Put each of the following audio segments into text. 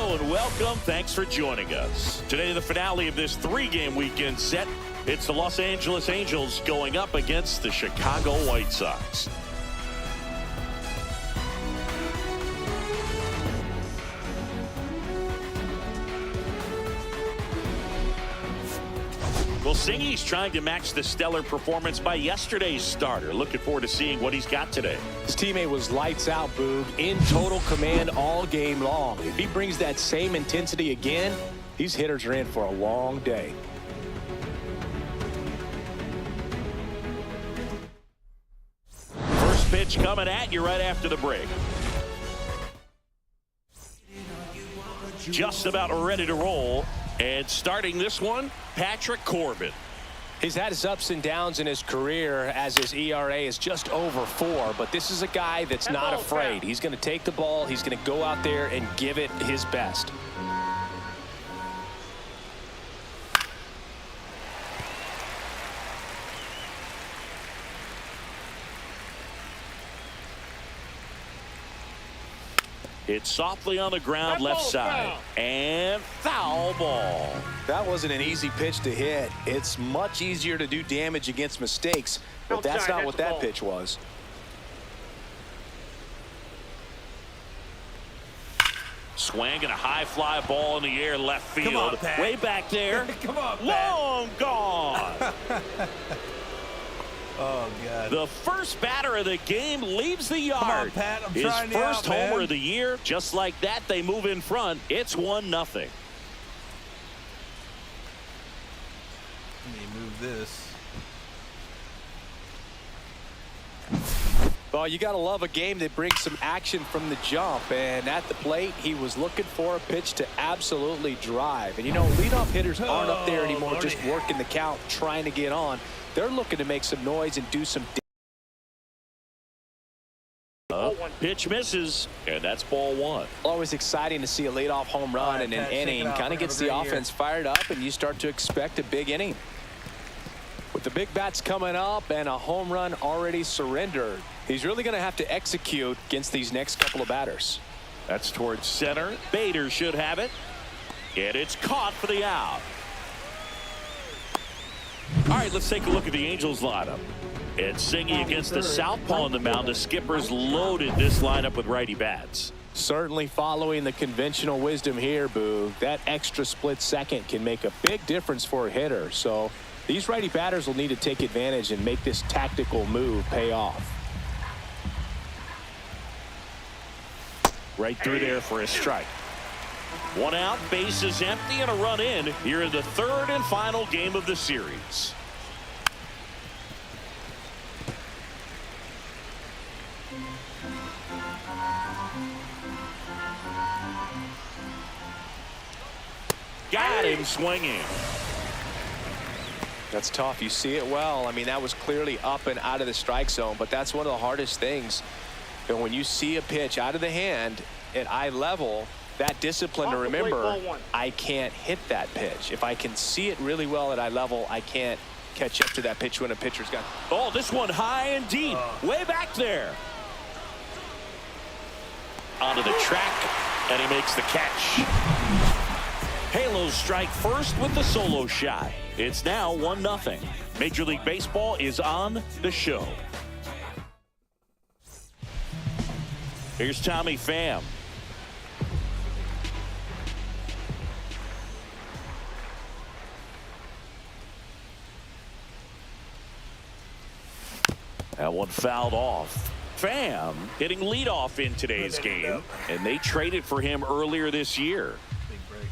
Hello and welcome. Thanks for joining us. Today, the finale of this three-game weekend set. It's the Los Angeles Angels going up against the Chicago White Sox. Well, Singy's trying to match the stellar performance by yesterday's starter. Looking forward to seeing what he's got today. His teammate was lights out, Boog, in total command all game long. If he brings that same intensity again, these hitters are in for a long day. First pitch coming at you right after the break. Just about ready to roll. And starting this one, Patrick Corbin. He's had his ups and downs in his career as his ERA is just over 4. But this is a guy that's not afraid. He's going to take the ball. He's going to go out there and give it his best. It's softly on the ground, left side. And foul ball. That wasn't an easy pitch to hit. It's much easier to do damage against mistakes, but that's not what that pitch was. Swing and a high fly ball in the air, left field. Come on, Pat. Way back there. Come on, Pat. Long gone. Oh, God. The first batter of the game leaves the yard. Come on, Pat. I'm His trying you first out, homer man. of the year. Just like that, they move in front. It's 1-0. Let me move this. Well, you got to love a game that brings some action from the jump. And at the plate, he was looking for a pitch to absolutely drive. And, you know, leadoff hitters aren't up there anymore, Lordy. just working the count, trying to get on. They're looking to make some noise and do some Pitch misses, and that's ball 1. Always exciting to see a leadoff home run Right, in an Pat, inning. shake it off. Kind of Have gets a the great offense fired up, and you start to expect a big inning. With the big bats coming up and a home run already surrendered, he's really going to have to execute against these next couple of batters. That's towards center. Bader should have it. And it's caught for the out. All right, let's take a look at the Angels lineup. It's Singy against the southpaw on the mound. The skipper's loaded this lineup with righty bats. Certainly following the conventional wisdom here, Boog. That extra split second can make a big difference for a hitter. So these righty batters will need to take advantage and make this tactical move pay off. Right through there for a strike. 1 out, base is empty, and a run in here in the third and final game of the series. Got him swinging. That's tough. You see it well. I mean, that was clearly up and out of the strike zone, but that's one of the hardest things. And when you see a pitch out of the hand at eye level, that discipline to remember, I can't hit that pitch. If I can see it really well at eye level, I can't catch up to that pitch when a pitcher's got. Oh, this one high and deep, way back there. Onto the track, and he makes the catch. Halos strike first with the solo shot. It's now 1-0. Major League Baseball is on the show. Here's Tommy Pham. That one fouled off. Pham hitting leadoff in today's game, and they traded for him earlier this year. Big break.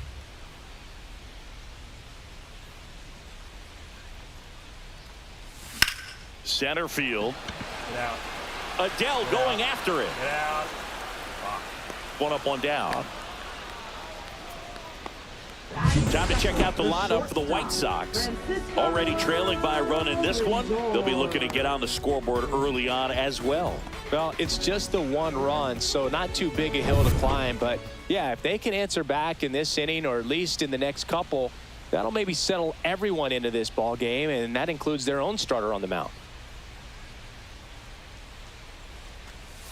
Center field. Get out. Adele going after it. Get out. One up, one down. Time to check out the lineup for the White Sox. Already trailing by a run in this one. They'll be looking to get on the scoreboard early on as well. Well, it's just the 1 run, so not too big a hill to climb. But, yeah, if they can answer back in this inning or at least in the next couple, that'll maybe settle everyone into this ball game, and that includes their own starter on the mound.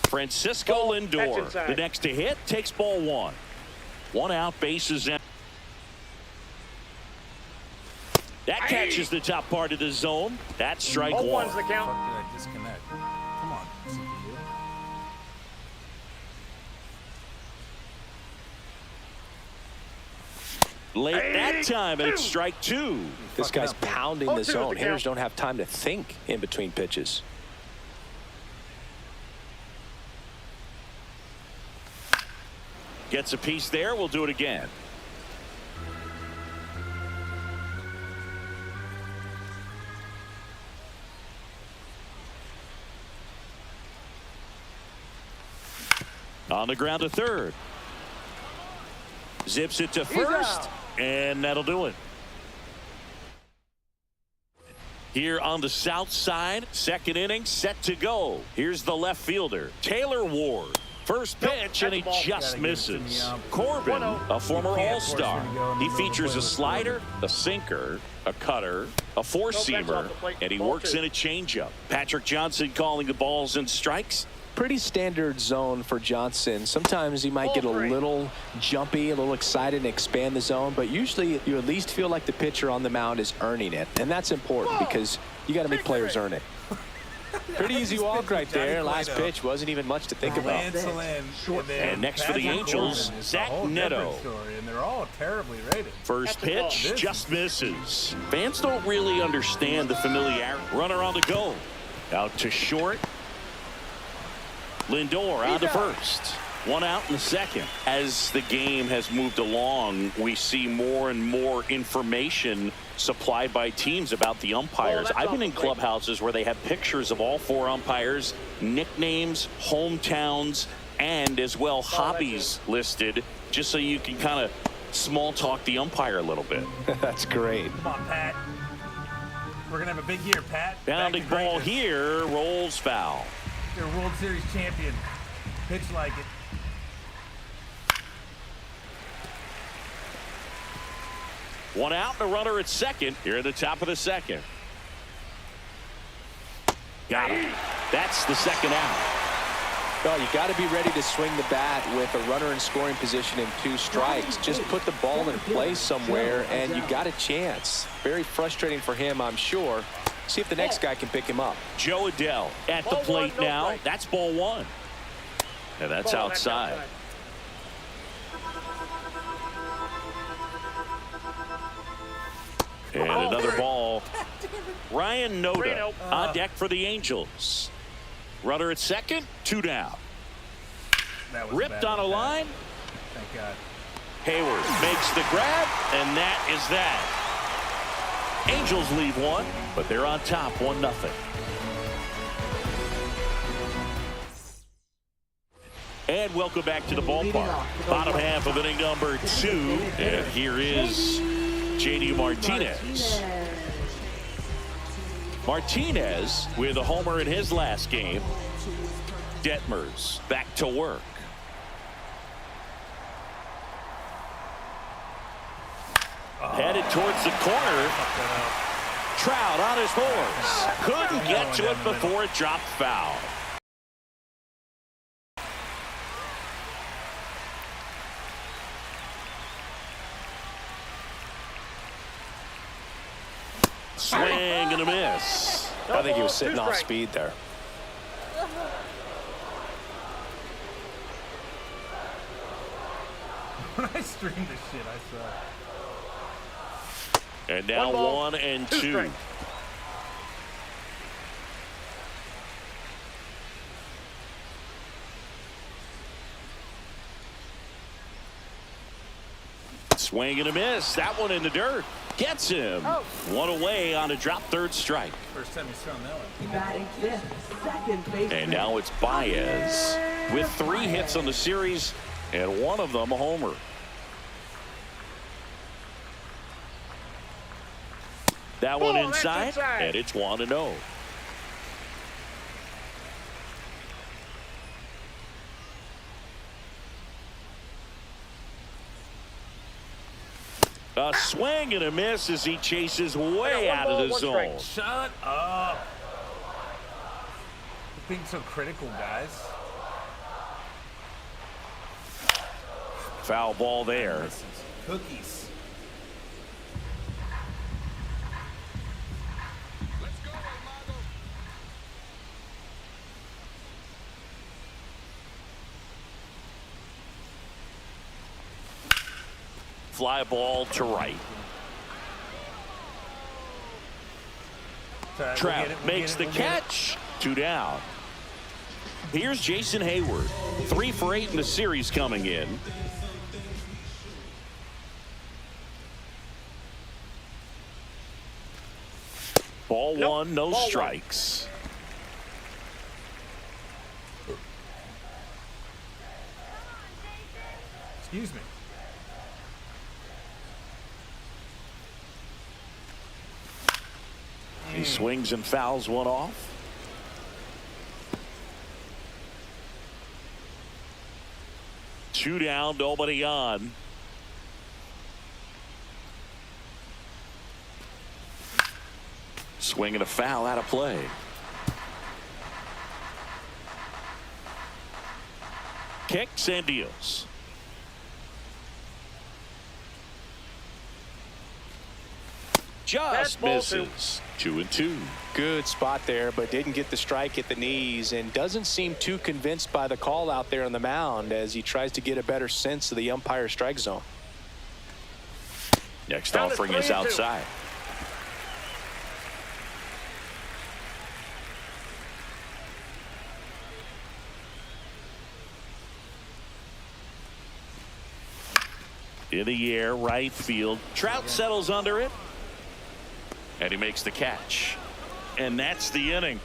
Francisco Lindor, the next to hit, takes ball 1. One out, bases empty. That catches the top part of the zone. That's strike one. What the fuck did I disconnect? Come on, CPU. Late that time, and it's strike two. This guy's up. pounding the zone. Hitters don't have time to think in between pitches. Gets a piece there. We'll do it again. On the ground to third. Zips it to first, and that'll do it. Here on the south side, second inning set to go. Here's the left fielder, Taylor Ward. First pitch, and he just misses. Corbin, a former All-Star. He features a slider, a sinker, a cutter, a four-seamer, and he works in a changeup. Patrick Johnson calling the balls and strikes. Pretty standard zone for Johnson. Sometimes he might get a little jumpy, a little excited and expand the zone, but usually you at least feel like the pitcher on the mound is earning it, and that's important because you got to make players earn it. Pretty easy walk right there. Last pitch wasn't even much to think about. And next for the Angels, Zach Neto. And they're all terribly rated. First pitch just misses. Fans don't really understand the familiarity. Runner on the go. Out to short. Lindor on to first. One out in the second. As the game has moved along, we see more and more information supplied by teams about the umpires. I've been in clubhouses where they have pictures of all four umpires, nicknames, hometowns, and as well hobbies listed, just so you can kind of small talk the umpire a little bit. That's great. Come on, Pat. We're going to have a big year, Pat. Bounding ball here, rolls foul. You're a World Series champion. Pitch like it. One out and a runner at second here at the top of the second. Got him. That's the second out. Well, you got to be ready to swing the bat with a runner in scoring position and 2 strikes. Just put the ball in place somewhere and you got a chance. Very frustrating for him, I'm sure. See if the next guy can pick him up. Joe Adele at the plate now. That's ball one. And that's outside. And another ball. Ryan Noda on deck for the Angels. Runner at second, 2 down. Ripped on a line. Thank God. Hayward makes the grab, and that is that. Angels leave one, but they're on top 1-0. And welcome back to the ballpark. Bottom half of inning number 2, and here is J.D. Martinez. Martinez with a homer in his last game. Detmers back to work. Headed towards the corner. Trout on his horse. Couldn't get to it before it dropped foul. Swing and a miss. I think he was sitting off speed there. When I streamed this shit, I saw. And now 1 and 2. Swing and a miss. That one in the dirt. Gets him. One away on a drop third strike. First time he's thrown that one. Batting fifth, second baseman. And now it's Baez with 3 hits on the series and one of them a homer. That one inside, and it's 1-0. A swing and a miss as he chases way out of the zone. Shut up. Being so critical, guys. Foul ball there. Cookies. Fly ball to right. Trout makes the catch. 2 down. Here's Jason Hayward. 3 for 8 in the series coming in. Ball one, no strikes. Excuse me. He swings and fouls one off. Two down, nobody on. Swing and a foul out of play. Kicks and deals. Just misses. 2-2. Good spot there, but didn't get the strike at the knees and doesn't seem too convinced by the call out there on the mound as he tries to get a better sense of the umpire strike zone. Next offering is outside. In the air, right field. Trout settles under it. And he makes the catch. And that's the inning.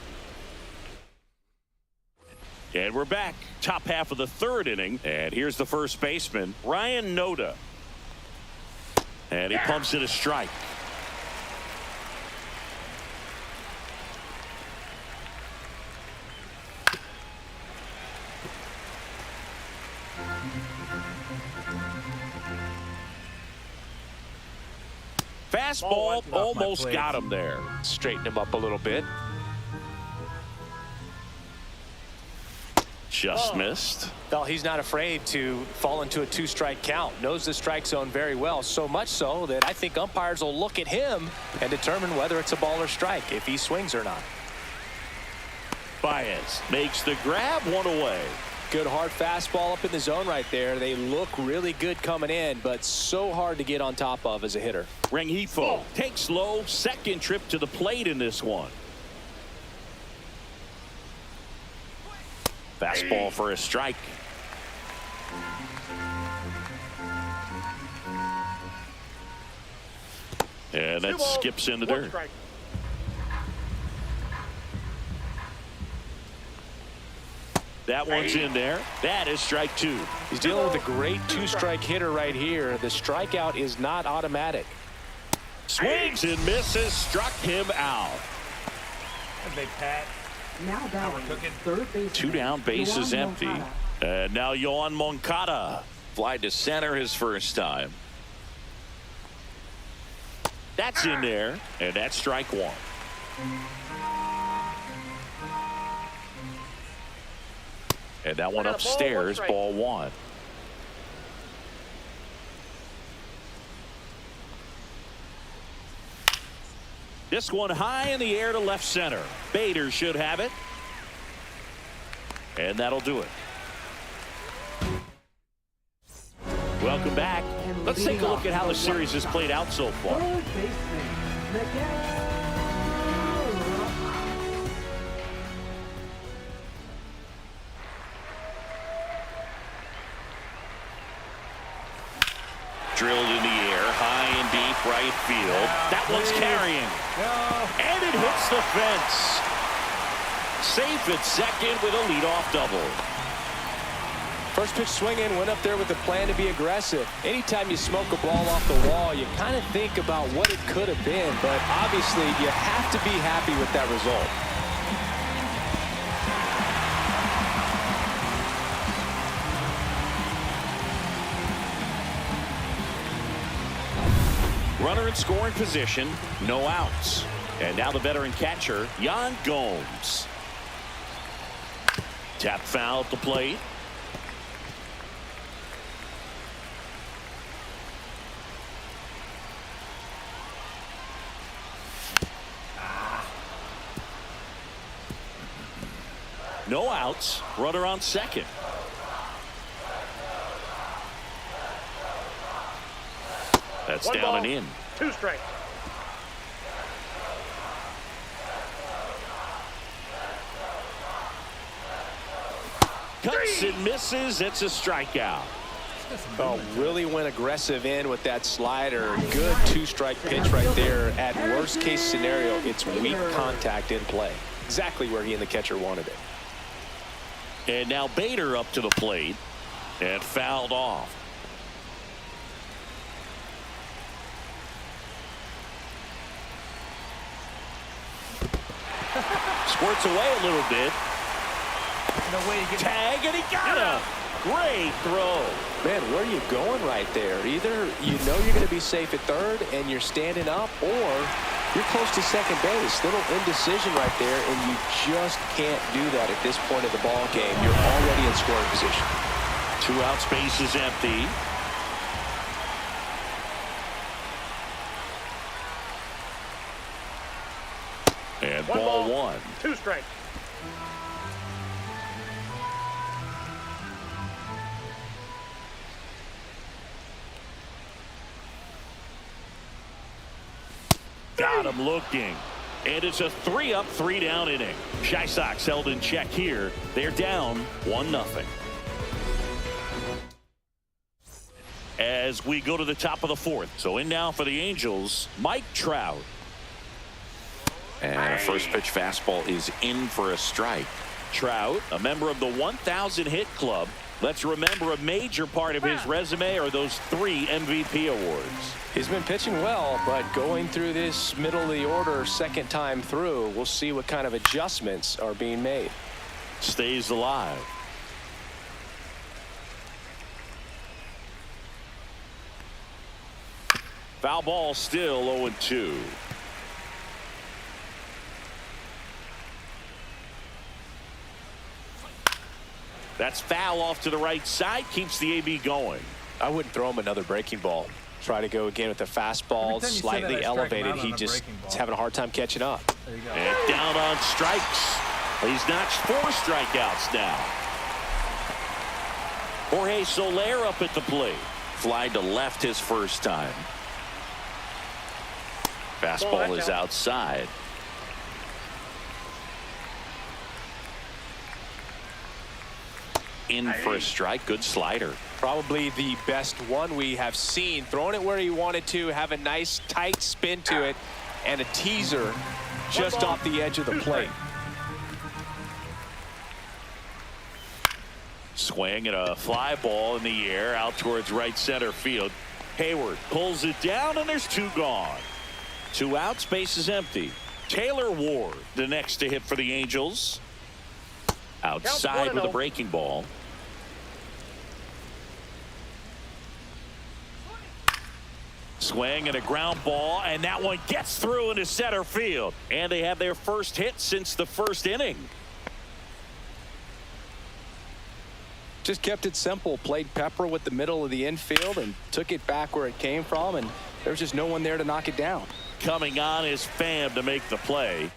And we're back. Top half of the 3rd inning. And here's the first baseman, Ryan Noda. And he pumps it a strike. Fastball almost got him there. Straighten him up a little bit. Just missed. Well, he's not afraid to fall into a 2-strike count. Knows the strike zone very well, so much so that I think umpires will look at him and determine whether it's a ball or strike, if he swings or not. Baez makes the grab, one away. Good hard fastball up in the zone right there. They look really good coming in, but so hard to get on top of as a hitter. Rengifo takes low, second trip to the plate in this one. Fastball for a strike. And that skips in the dirt. That one's in there. That is strike 2. He's dealing with a great 2-strike hitter right here. The strikeout is not automatic. Swings and misses. Struck him out. Big Pat. Now batting, third base. 2 down, base is empty. And now Yohan Moncada. Fly to center his first time. That's in there. And that's strike 1. And that one upstairs, ball 1. This one high in the air to left center. Bader should have it. And that'll do it. Welcome back. Let's take a look at how the series has played out so far. Third baseman, Miguel. Drilled in the air, high and deep right field. That one's carrying. And it hits the fence. Safe at second with a leadoff double. First pitch swinging, went up there with a plan to be aggressive. Anytime you smoke a ball off the wall, you kind of think about what it could have been, but obviously you have to be happy with that result. Runner in scoring position, no outs. And now the veteran catcher, Yan Gomes. Tap foul at the plate. No outs. Runner on second. That's One down ball, and in. 2 strikes. Cuts and misses. It's a strikeout. Oh, really went aggressive in with that slider. Good 2-strike pitch right there. At worst case scenario, it's weak contact in play. Exactly where he and the catcher wanted it. And now Bader up to the plate and fouled off. Squirts away a little bit. No way you get Tag, and he got him. Great throw. Man, where are you going right there? Either you know you're going to be safe at third and you're standing up, or you're close to second base. Little indecision right there, and you just can't do that at this point of the ball game. You're already in scoring position. 2 outs, base is empty. And One ball ball, 1. 2 strikes. Got him looking. And it's a 3-up, 3-down inning. Chi Sox held in check here. They're down 1-0. As we go to the top of the 4th. So in now for the Angels, Mike Trout. And a first pitch fastball is in for a strike. Trout, a member of the 1,000 hit club. Let's remember a major part of his resume are those 3 MVP awards. He's been pitching well, but going through this middle of the order second time through, we'll see what kind of adjustments are being made. Stays alive. Foul ball, still 0-2. That's foul off to the right side. Keeps the AB going. I wouldn't throw him another breaking ball. Try to go again with the fastball, slightly elevated. He just is having a hard time catching up. There you go. And down on strikes. He's notched 4 strikeouts now. Jorge Soler up at the plate. Fly to left his first time. Fastball is outside. In for a strike. Good slider. Probably the best one we have seen. Throwing it where he wanted to, have a nice tight spin to it, and a teaser just off the edge of the plate. Swing and a fly ball in the air out towards right center field. Hayward pulls it down, and there's 2 gone. 2 outs, base is empty. Taylor Ward, the next to hit for the Angels. Outside with a breaking ball. Swing and a ground ball, and that one gets through into center field. And they have their first hit since the first inning. Just kept it simple. Played pepper with the middle of the infield and took it back where it came from, and there's just no one there to knock it down. Coming on is Pham to make the play.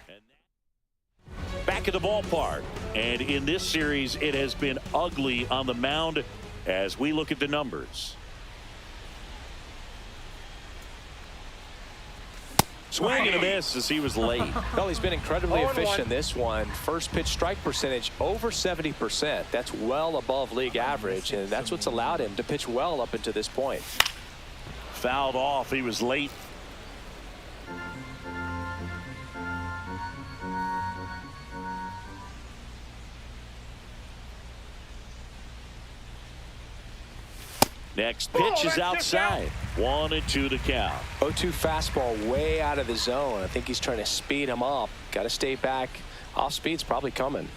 Back at the ballpark, and in this series it has been ugly on the mound as we look at the numbers. Swing and a miss as he was late. Well, he's been incredibly efficient in this one. First pitch strike percentage over 70%. That's well above league average, and that's what's allowed him to pitch well up until this point. Fouled off. He was late. Next pitch is outside. 1-2 to count. 0-2 fastball way out of the zone. I think he's trying to speed him up. Got to stay back. Off speed's probably coming.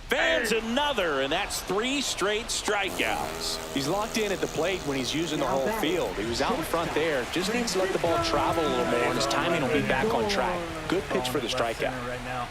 Fans another, and that's 3 straight strikeouts. He's locked in at the plate when he's using the whole field. He was out in front there. Just needs to let the ball travel a little more, and his timing will be back on track. Good pitch for the strikeout. Right now.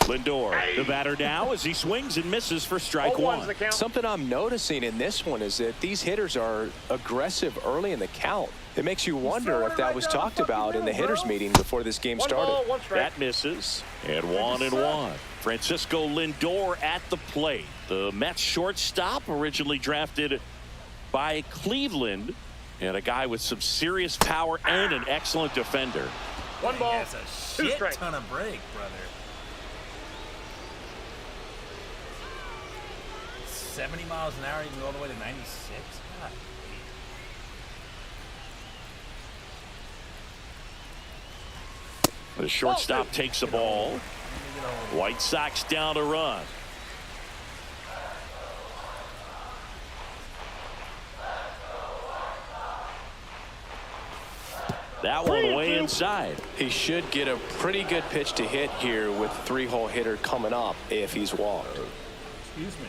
Lindor, the batter now as he swings and misses for strike one. Something I'm noticing in this one is that these hitters are aggressive early in the count. It makes you wonder if that was talked about in the hitters meeting before this game started. That misses, and 1-1. Francisco Lindor at the plate. The Mets shortstop, originally drafted by Cleveland, and a guy with some serious power and an excellent defender. One ball. That's a shit ton of break, brother. 70 miles an hour, you can go all the way to 96. God. The shortstop takes the ball. White Sox down to run. That one way inside. He should get a pretty good pitch to hit here with the three-hole hitter coming up if he's walked. Excuse me.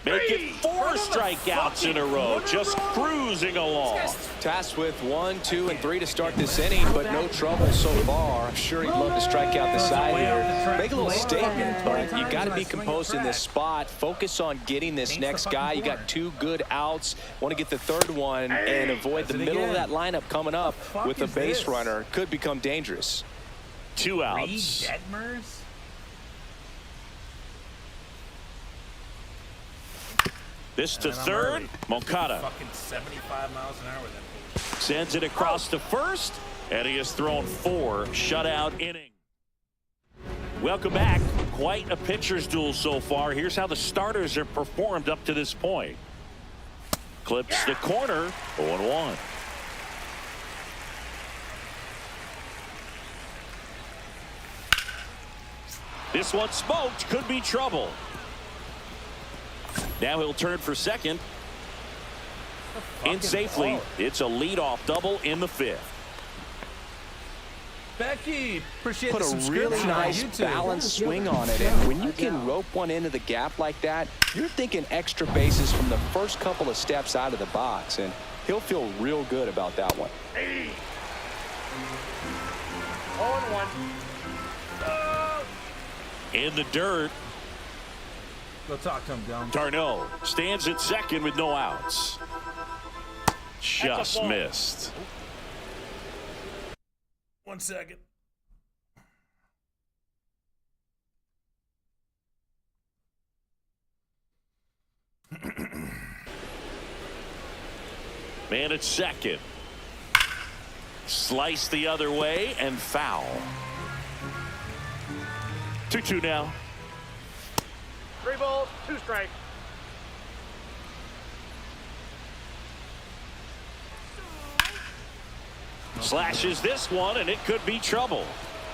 Making 4 strikeouts in a row, just cruising along. Tasked with 1, 2, and 3 to start this inning, but no trouble so far. I'm sure he'd love to strike out the side here. Make a little statement, but you got to be composed in this spot. Focus on getting this next guy. You got 2 good outs. Want to get the third one and avoid the middle of that lineup coming up with a base runner. Could become dangerous. 2 outs. Detmers? This to third. Moncada Fucking 75 miles an hour with that. sends it across to first, and he has thrown 4 shutout innings. Welcome back. Quite a pitcher's duel so far. Here's how the starters have performed up to this point. Clips the corner, 0-1. This one smoked, could be trouble. Now he'll turn for second. In safely. It's a leadoff double in the 5th. Becky, appreciate Put a really nice balanced swing on it, and when you can rope one into the gap like that, you're thinking extra bases from the first couple of steps out of the box, and he'll feel real good about that one. 0-1. In the dirt. Go talk to him, Dom. Darno stands at second with no outs. Just missed. 1 second. Man at second. Slice the other way and foul. 2-2 now. 3 balls, 2 strikes. Slashes this one, and it could be trouble.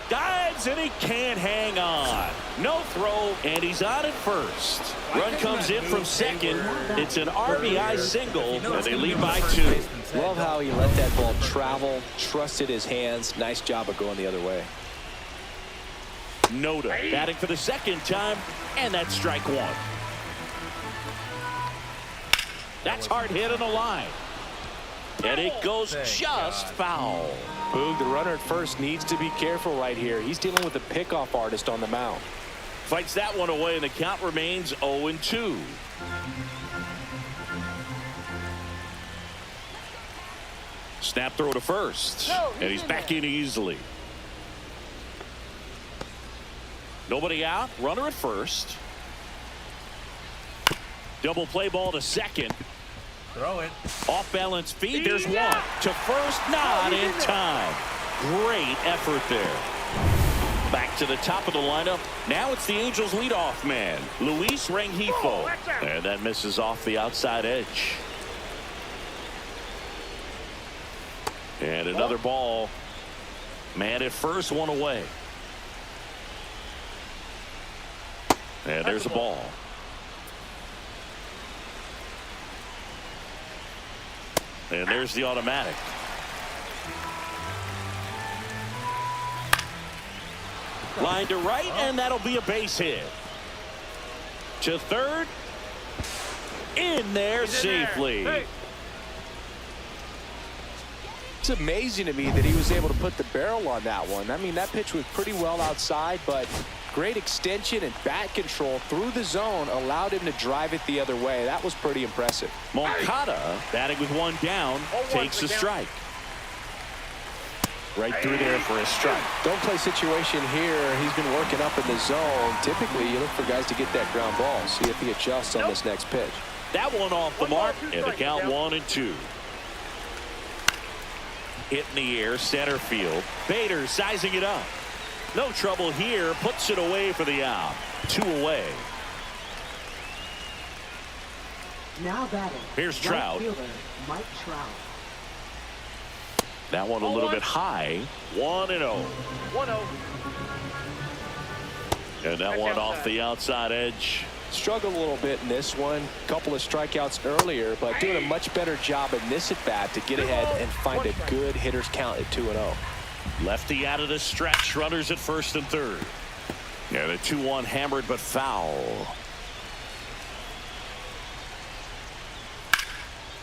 Dives, and he can't hang on. No throw, and he's on at first. Run comes in from second. It's an RBI single, and they lead by 2. Love how he let that ball travel, trusted his hands. Nice job of going the other way. Noda batting for the second time, and that's strike 1. That's hard hit on the line. And it goes just foul. Boog, the runner at first needs to be careful right here. He's dealing with a pickoff artist on the mound. Fights that one away, and the count remains 0-2. Snap throw to first, and he's back in easily. Nobody out, runner at first. Double play ball to second. Throw it. Off balance feed, there's one. To first, not in time. Great effort there. Back to the top of the lineup. Now it's the Angels leadoff man, Luis Rengifo. And that misses off the outside edge. And another ball. Man at first, one away. And there's a ball. And there's the automatic. Line to right, and that'll be a base hit. To third. In there safely. It's amazing to me that he was able to put the barrel on that one. I mean, that pitch was pretty well outside, but great extension and bat control through the zone allowed him to drive it the other way. That was pretty impressive. Moncada, batting with one down, takes a strike. Right through there for a strike. Don't play situation here. He's been working up in the zone. Typically, you look for guys to get that ground ball. See if he adjusts on this next pitch. That one off the mark, and the count 1-2. Hit in the air, center field. Bader sizing it up. No trouble here, puts it away for the out. 2 away. Now batting. Here's Trout. Right fielder, Mike Trout. That one a little bit high. 1-0. 1-0. And that one off the outside edge. Struggled a little bit in this one. Couple of strikeouts earlier, but doing a much better job in this at bat to get ahead and find a good hitter's count at 2-0. Lefty out of the stretch. Runners at first and third. Yeah, the 2-1 hammered but foul.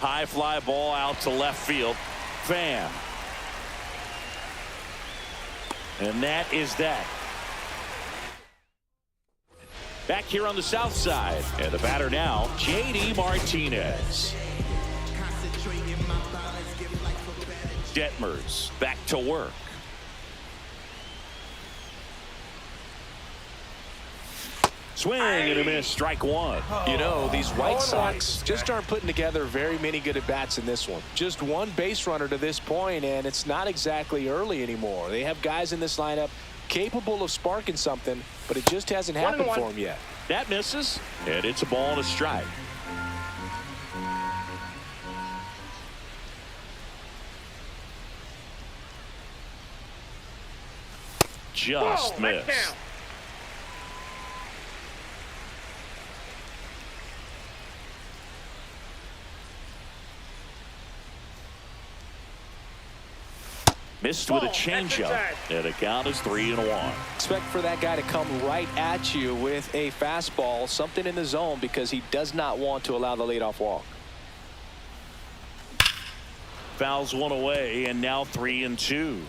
High fly ball out to left field. Pham. And that is that. Back here on the south side. And the batter now, J.D. Martinez. Detmers back to work. Swing and a miss, strike one. You know, these White Sox just aren't putting together very many good at-bats in this one. Just one base runner to this point, and it's not exactly early anymore. They have guys in this lineup capable of sparking something, but it just hasn't happened for them yet. That misses, and it's a ball and a strike. Just missed. Missed with a changeup, and the count is 3-1. Expect for that guy to come right at you with a fastball, something in the zone, because he does not want to allow the leadoff walk. Fouls one away, and now 3-2.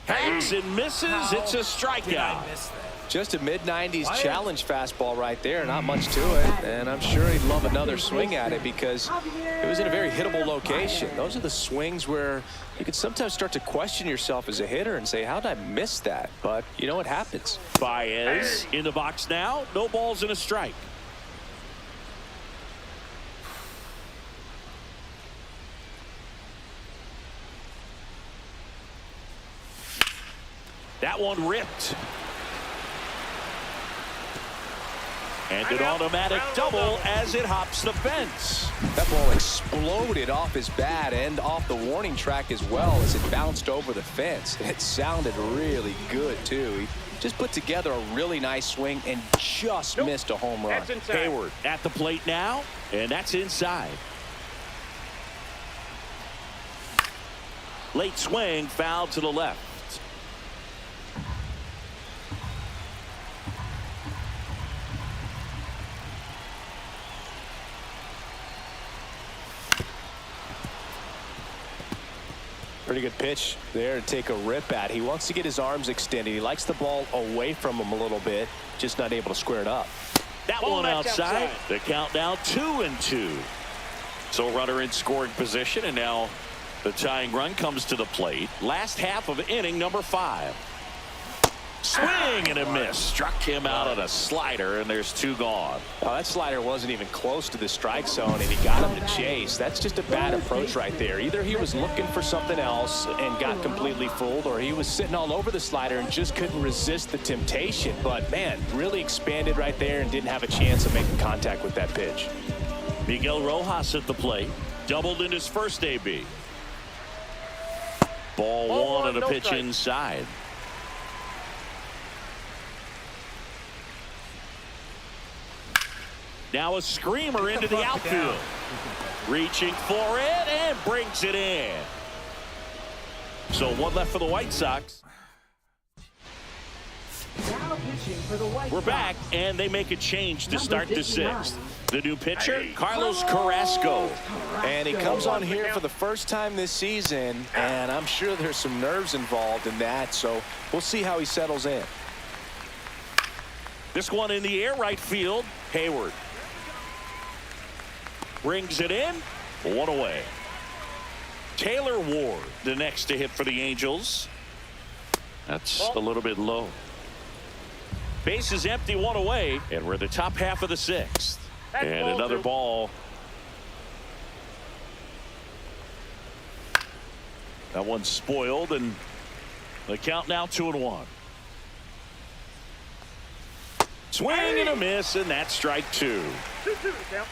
Hangs and misses. It's a strikeout. Just a mid-90s challenge fastball right there. Not much to it. And I'm sure he'd love another swing at it because it was in a very hittable location. Those are the swings where you can sometimes start to question yourself as a hitter and say, how did I miss that? But you know what happens. Baez in the box now. No balls and a strike. That one ripped. And an automatic double as it hops the fence. That ball exploded off his bat and off the warning track as well as it bounced over the fence. It sounded really good, too. He just put together a really nice swing and just missed a home run. Hayward at the plate now, and that's inside. Late swing, foul to the left. Pretty good pitch there to take a rip at. He wants to get his arms extended. He likes the ball away from him a little bit, just not able to square it up. That one outside. The count now 2-2. So runner in scoring position, and now the tying run comes to the plate. Last half of inning number 5. Swing and a miss. Struck him out on a slider, and there's 2 gone. Oh, that slider wasn't even close to the strike zone, and he got him to chase. That's just a bad approach right there. Either he was looking for something else and got completely fooled, or he was sitting all over the slider and just couldn't resist the temptation. But, man, really expanded right there and didn't have a chance of making contact with that pitch. Miguel Rojas at the plate. Doubled in his first AB. Ball 1 and a pitch inside. Now a screamer into the outfield. Reaching for it and brings it in. So 1 left for the White Sox. Now pitching Pitching for the White We're Sox. back, and they make a change to Number start the 59. sixth. The new pitcher, Carlos Carrasco. And he comes on here for the first time this season, and I'm sure there's some nerves involved in that, so we'll see how he settles in. This one in the air, right field. Hayward brings it in. One away. Taylor Ward, the next to hit for the Angels. That's a little bit low. Base is empty, one away, and we're in the top half of the sixth. And another ball. That one's spoiled, and the count now 2-1. Swing and a miss, and that's strike two. 2-2 to count.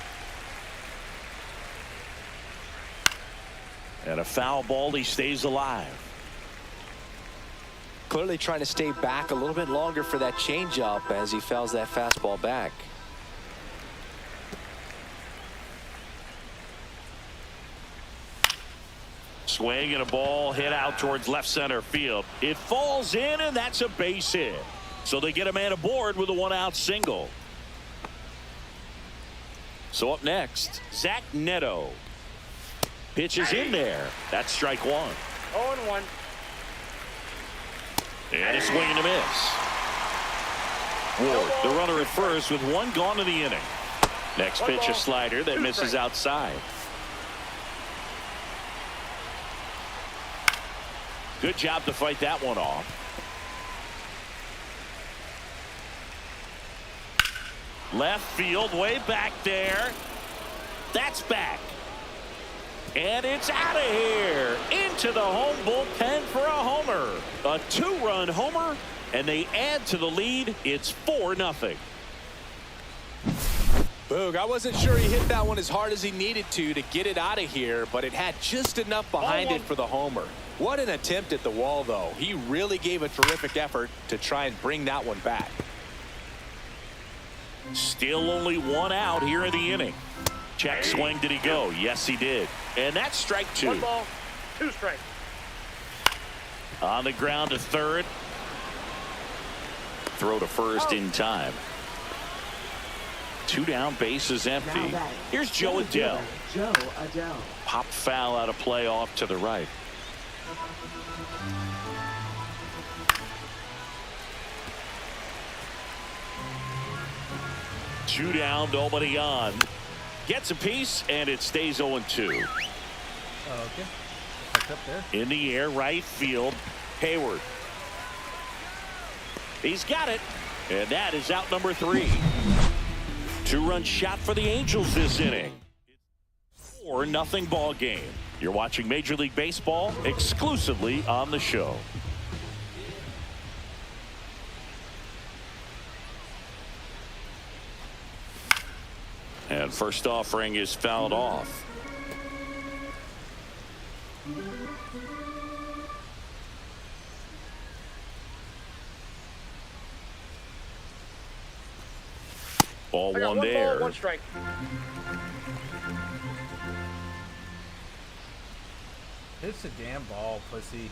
And a foul ball, he stays alive. Clearly trying to stay back a little bit longer for that changeup as he fouls that fastball back. Swing and a ball hit out towards left center field. It falls in, and that's a base hit. So they get a man aboard with a one-out single. So up next, Zach Neto. Pitches in there. That's strike one. 0-1. And a swing and a miss. Ward, the runner at first with one gone in the inning. Next pitch, a slider that misses outside. Good job to fight that one off. Left field, way back there. That's back. And it's out of here. Into the home bullpen for a homer. A two-run homer, and they add to the lead. It's 4-0. Boog, I wasn't sure he hit that one as hard as he needed to get it out of here, but it had just enough behind it for the homer. What an attempt at the wall, though. He really gave a terrific effort to try and bring that one back. Still only one out here in the inning. Check swing. Did he go? Yes, he did. And that's strike two. 1 ball, 2 strikes. On the ground to third. Throw to first in time. 2 down, base is empty. Now batting. Here's Joe Adele. Joe Adele. Pop foul out of play off to the right. Two down, nobody on. Gets a piece, and it stays 0-2. Oh, okay. Picked up there. In the air, right field. Hayward. He's got it, and that is out number 3. 2-run shot for the Angels this inning. 4-0 ball game. You're watching Major League Baseball exclusively on the show. And first offering is fouled off. Ball I got one 1 there. ball, 1 strike. Hits the damn ball, pussy.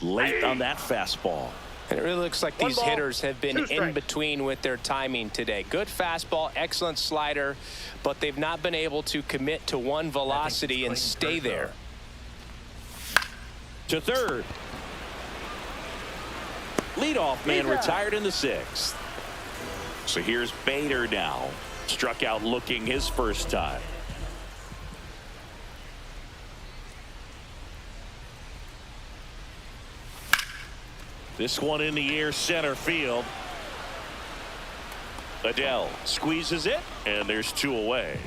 Late on that fastball. And it really looks like 1 these ball, hitters have been 2 in strikes. between with their timing today. Good fastball, excellent slider, but they've not been able to commit to one velocity and stay there. To third. Leadoff man retired in the 6th. So here's Bader now. Struck out looking his first time. This one in the air, center field. Adele squeezes it, and there's 2 away.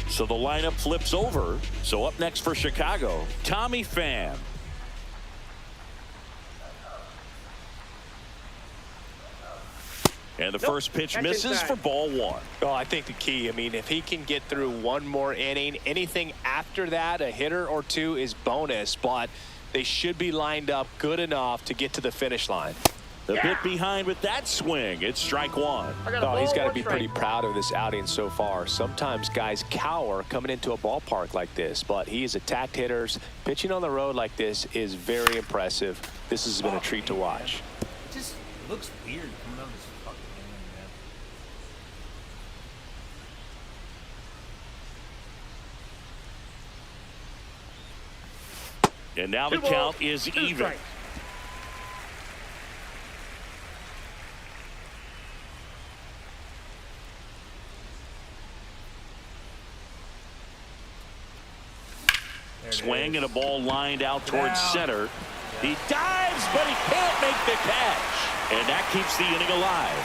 So the lineup flips over. So up next for Chicago, Tommy Pham. And the first pitch misses for ball 1. Oh, I think the key, I mean, if he can get through one more inning, anything after that, a hitter or 2 is bonus, but they should be lined up good enough to get to the finish line. The bit behind with that swing. It's strike 1. Oh, he's got to be pretty proud of this outing so far. Sometimes guys cower coming into a ballpark like this, but he has attacked hitters. Pitching on the road like this is very impressive. this has been a treat to watch. It just looks weird coming out of this fucking And game, man. now the count is even. Strikes. Swing and a ball lined out towards center. He dives, but he can't make the catch. And that keeps the inning alive.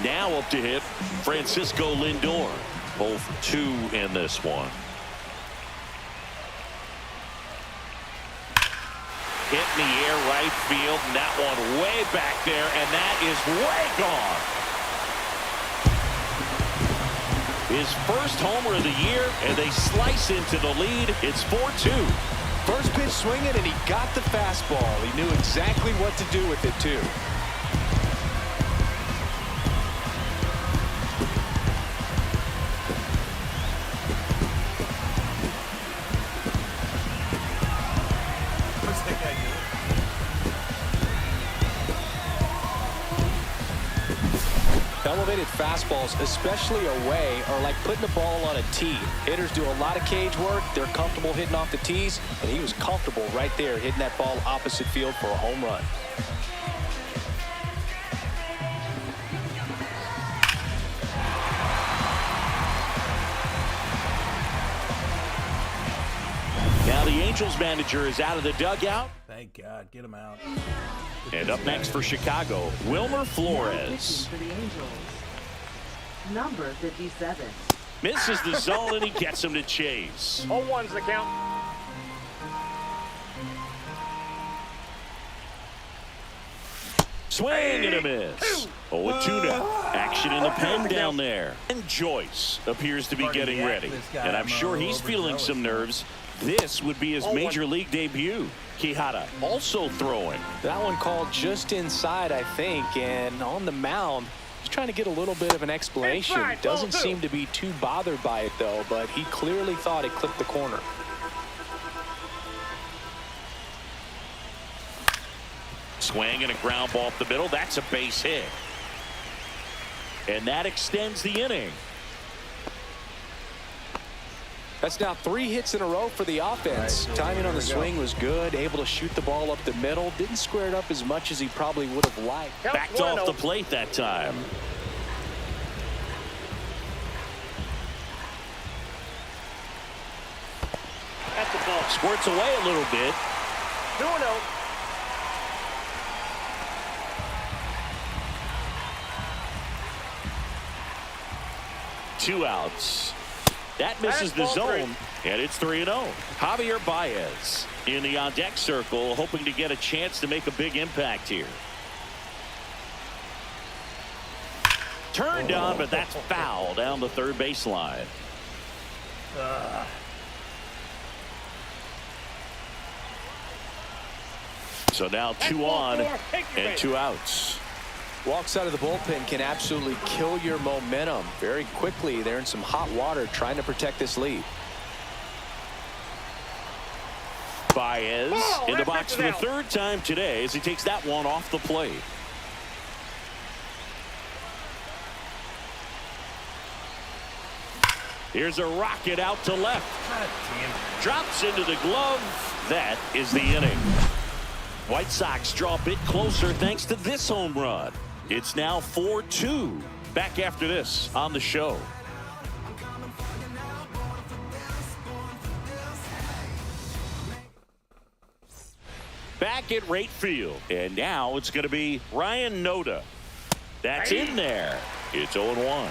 Now up to hit Francisco Lindor. Both 2 in this one. Hit in the air right field, and that one way back there, and that is way gone. His first homer of the year, and they slice into the lead. It's 4-2. First pitch swinging, and he got the fastball. He knew exactly what to do with it, too. What's that guy doing? Elevated fastballs, especially away, are like putting the ball on a tee. Hitters do a lot of cage work. They're comfortable hitting off the tees, and he was comfortable right there hitting that ball opposite field for a home run. Now the Angels manager is out of the dugout. Thank God, get him out. And up next for Chicago, Wilmer Flores. For the Angels, number 57. Misses the zone, and he gets him to chase. 0-1's the count. Swing and a miss. 0-2 now. Action in the pen down there. And Joyce appears to be getting ready. And I'm sure he's feeling some nerves. This would be his major league debut. Quijada also throwing. That one called just inside, I think, and on the mound, he's trying to get a little bit of an explanation. Inside, Doesn't ball seem to be too bothered by it, though, but he clearly thought it clipped the corner. Swing and a ground ball up the middle. That's a base hit. And that extends the inning. That's now 3 hits in a row for the offense. Timing on the swing was good, able to shoot the ball up the middle. Didn't square it up as much as he probably would have liked. Backed off the plate that time. That's the ball. Squirts away a little bit. 2-0. Two outs. That misses the zone, and it's 3-0. Javier Baez in the on-deck circle, hoping to get a chance to make a big impact here. Turned on, but that's foul down the third baseline. So now 2 on and 2 outs. Walks out of the bullpen can absolutely kill your momentum very quickly. They're in some hot water trying to protect this lead. Baez in the box for the 3rd time today as he takes that one off the plate. Here's a rocket out to left. God damn it. Drops into the glove. That is the inning. White Sox draw a bit closer thanks to this home run. It's now 4-2. Back after this on the show. Back at right field. And now it's going to be Ryan Noda. That's in there. It's 0-1.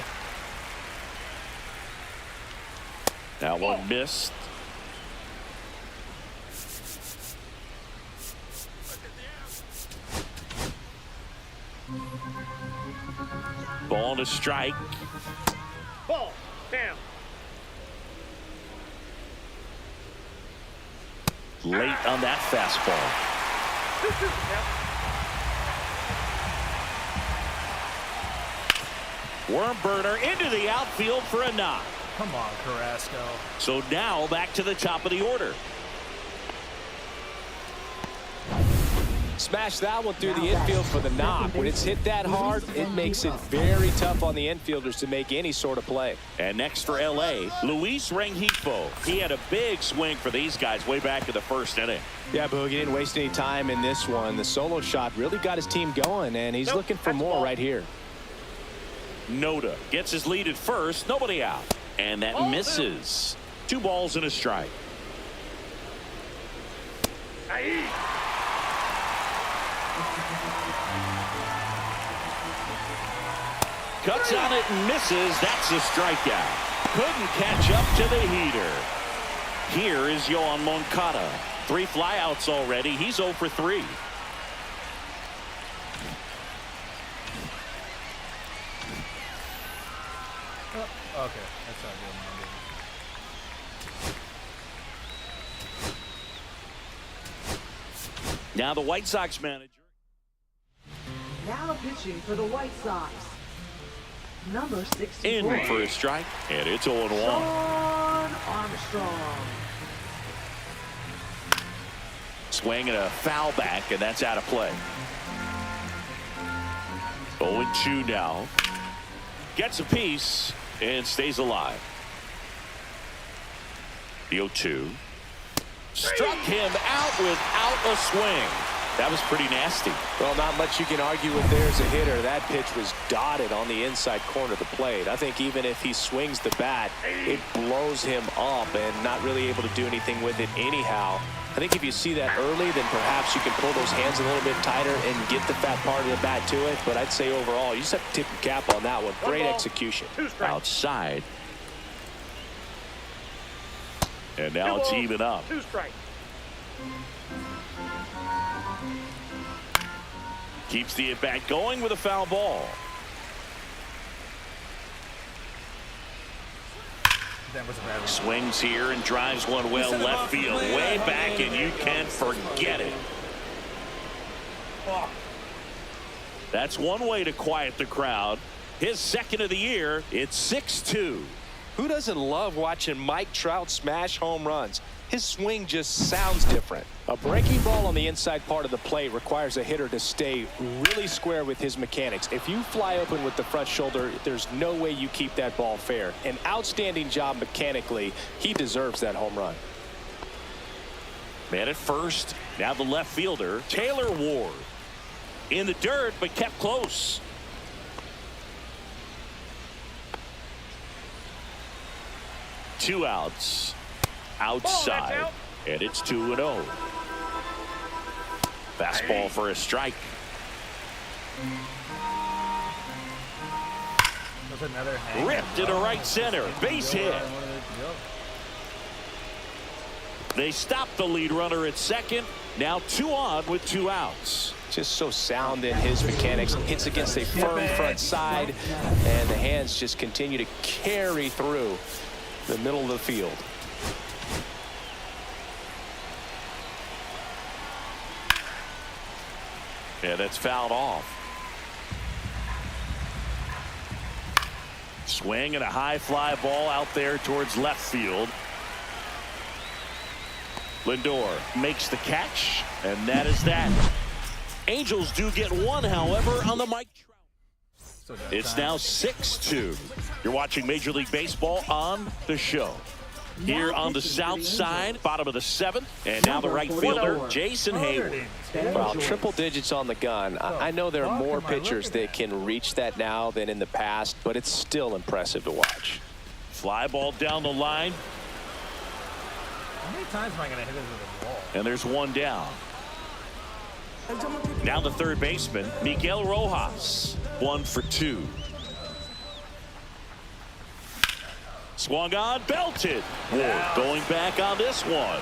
That one missed. Ball to strike. Ball down. Late on that fastball. 2-2 count. Worm burner into the outfield for a knock. Come on, Carrasco. So now back to the top of the order. Smash that one through the infield for the knock. When it's hit that hard, it makes it very tough on the infielders to make any sort of play. And next for L.A., Luis Rengifo. He had a big swing for these guys way back in the first inning. Yeah, Boog, he didn't waste any time in this one. The solo shot really got his team going, and he's looking for more right here. Noda gets his lead at first. Nobody out. And that misses. 2 balls and a strike. Cuts on it and misses. That's a strikeout. Couldn't catch up to the heater. Here is Yohan Moncada. 3 flyouts already. He's 0 for 3. Okay, that's not good. Now the White Sox manager. Now pitching for the White Sox. Number 64. In for a strike, and it's 0-1. Sean Armstrong. Swing and a foul back, and that's out of play. 0-2 now. Gets a piece and stays alive. The 0-2. Struck him out without a swing. That was pretty nasty. Well, not much you can argue with there as a hitter. That pitch was dotted on the inside corner of the plate. I think even if he swings the bat, it blows him up and not really able to do anything with it anyhow. I think if you see that early, then perhaps you can pull those hands a little bit tighter and get the fat part of the bat to it. But I'd say overall, you just have to tip your cap on that one. Great execution. Outside. And now it's even up. 2 strikes. Keeps the at-bat going with a foul ball. That was a bad one. Swings here and drives one well left field. Way back, and you can forget it. That's one way to quiet the crowd. His second of the year. It's 6-2. Who doesn't love watching Mike Trout smash home runs? His swing just sounds different. A breaking ball on the inside part of the plate requires a hitter to stay really square with his mechanics. If you fly open with the front shoulder, there's no way you keep that ball fair. An outstanding job mechanically. He deserves that home run. Man at first. Now the left fielder, Taylor Ward. In the dirt, but kept close. Two outs. Outside. out. And it's 2-0. Fastball for a strike. That's another hang. Ripped into right center. Base hit. They stopped the lead runner at second. Now 2 on with 2 outs. Just so sound in his mechanics. Hits against a firm front side, and the hands just continue to carry through the middle of the field. Yeah, that's fouled off. Swing and a high fly ball out there towards left field. Lindor makes the catch, and that is that. Angels do get one, however, on the Mike Trout. It's now 6-2. You're watching Major League Baseball on the show. Here on the south side, bottom of the 7th, and now the right fielder, Jason Hayward. Well, triple digits on the gun. I know there are more pitchers that can reach that now than in the past, but it's still impressive to watch. Fly ball down the line, How many times am I going to hit this with a ball? and there's one down. Now the third baseman, Miguel Rojas, 1 for 2. Swung on, belted. Ward going back on this one.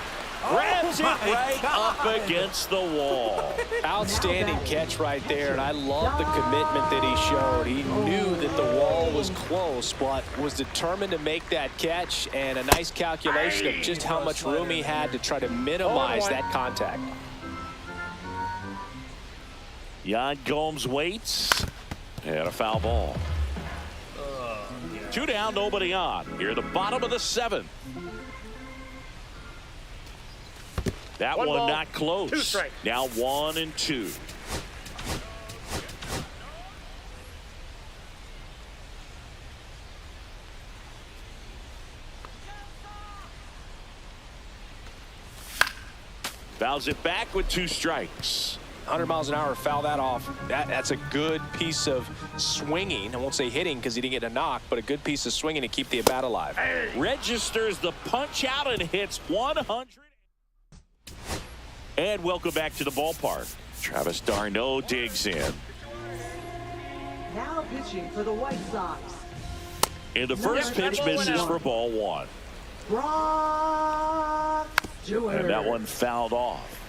Grabs it right up against the wall. Outstanding catch right there, and I love the commitment that he showed. He knew that the wall was close, but was determined to make that catch, and a nice calculation of just how much room he had to try to minimize that contact. Yan Gomes waits, and a foul ball. 2 down, nobody on. Here at the bottom of the 7th. That One one ball, not close. 2 strikes. Now 1-2. Fouls it back with 2 strikes. 100 miles an hour, foul that off. That's a good piece of swinging. I won't say hitting because he didn't get a knock, but a good piece of swinging to keep the at-bat alive. Registers the punch out and hits 100. And welcome back to the ballpark. Travis d'Arnaud digs in. Now pitching for the White Sox. And the first pitch misses for ball 1. Brock Stewart. And that one fouled off.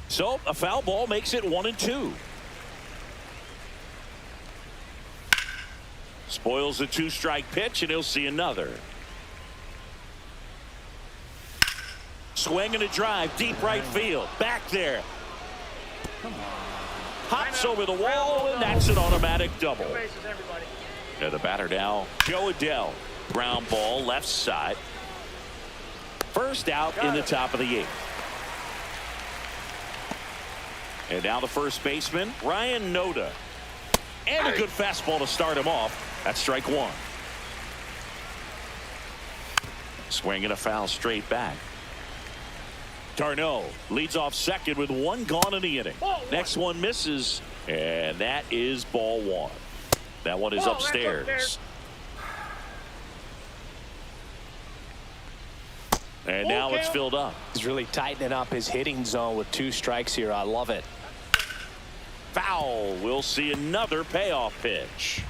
So a foul ball makes it 1-2. Spoils the 2-strike pitch, and he'll see another. Swing and a drive, deep right field. Back there. Hops over the wall, and that's an automatic double. Bases, everybody. And the batter now, Joe Adele. Ground ball, left side. First out in the top of the 8th. And now the first baseman, Ryan Noda. And a good fastball to start him off. That's strike 1. Swing and a foul straight back. d'Arnaud leads off second with 1 gone in the inning. Next one misses, and that is ball 1. That one is upstairs. And now it's filled up. He's really tightening up his hitting zone with 2 strikes here. I love it. Foul. We'll see another payoff pitch.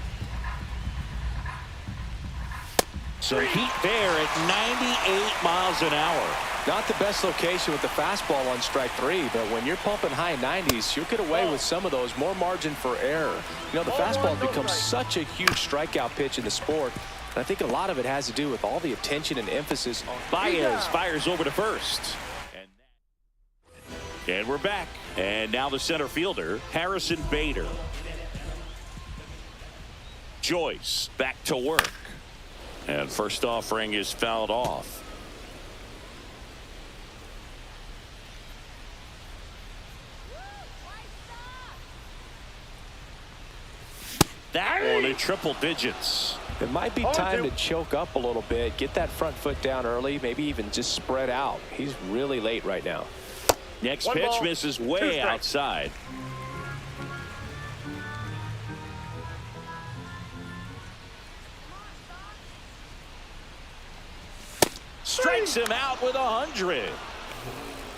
So heat there at 98 miles an hour. Not the best location with the fastball on strike 3, but when you're pumping high 90s, you'll get away with some of those. More margin for error. You know, the fastball has become such a huge strikeout pitch in the sport. And I think a lot of it has to do with all the attention and emphasis on Baez fires over to first. And we're back. And now the center fielder, Harrison Bader. Joyce back to work. And first offering is fouled off. That one in triple digits. It might be time to choke up a little bit, get that front foot down early, maybe even just spread out. He's really late right now. Next pitch misses way outside. Strikes him out with 100.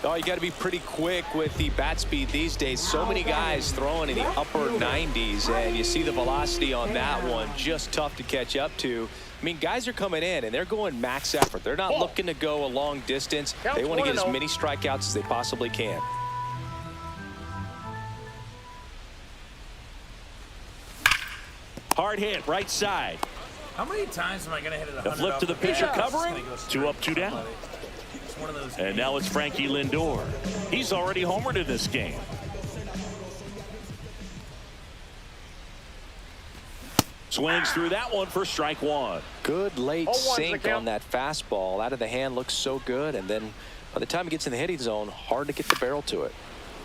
Oh, you got to be pretty quick with the bat speed these days. So many guys throwing in the upper 90s, and you see the velocity on that one. Just tough to catch up to. I mean, guys are coming in, and they're going max effort. They're not looking to go a long distance. They want to get as many strikeouts as they possibly can. Hard hit, right side. How many times am I going to hit it 100? The flip to the pitcher covering. 2 up, 2 down. One of those and now it's Frankie Lindor. He's already homered in this game. Swings through that one for strike 1. Good late sink on that fastball. Out of the hand looks so good, and then by the time it gets in the hitting zone, hard to get the barrel to it.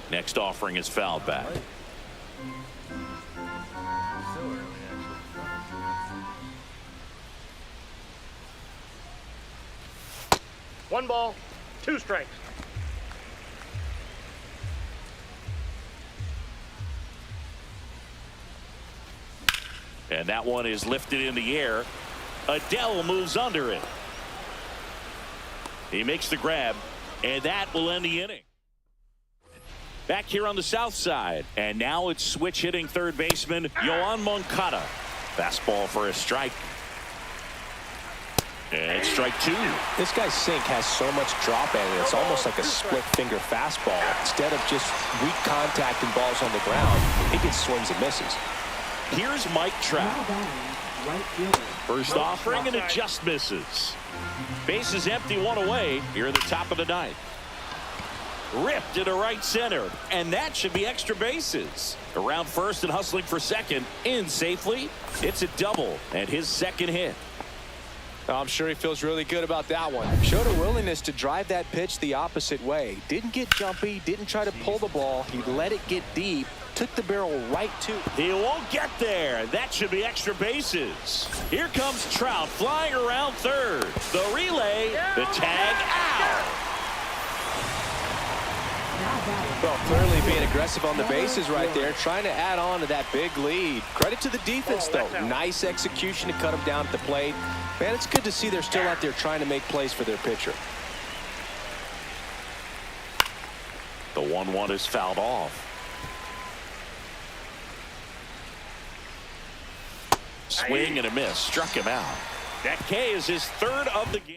Next offering is fouled back. One ball, 2 strikes. And that one is lifted in the air. Adele moves under it. He makes the grab, and that will end the inning. Back here on the south side, and now it's switch hitting third baseman Yoan Moncada. Fastball for a strike. And strike 2. This guy's sink has so much drop in it. It's almost like a split finger fastball. Instead of just weak contact and balls on the ground, he gets swings and misses. Here's Mike Trout. Right fielder. First offering, and it just misses. Base is empty, 1 away here in the top of the 9th. Ripped into right center, and that should be extra bases. Around first and hustling for second. In safely. It's a double, and his second hit. I'm sure he feels really good about that one. Showed a willingness to drive that pitch the opposite way. Didn't get jumpy, didn't try to pull the ball. He let it get deep, took the barrel right to. He won't get there. That should be extra bases. Here comes Trout flying around third. The relay, the tag out. Well, clearly being aggressive on the bases right there, trying to add on to that big lead. Credit to the defense, though. Nice execution to cut him down at the plate. Man, it's good to see they're still out there trying to make plays for their pitcher. The 1-1 is fouled off. Swing and a miss. Struck him out. That K is his third of the game.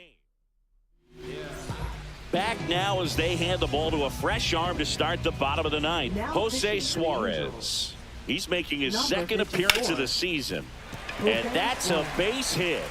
Back now as they hand the ball to a fresh arm to start the bottom of the ninth. Jose Suarez. He's making his second appearance of the season. And that's a base hit.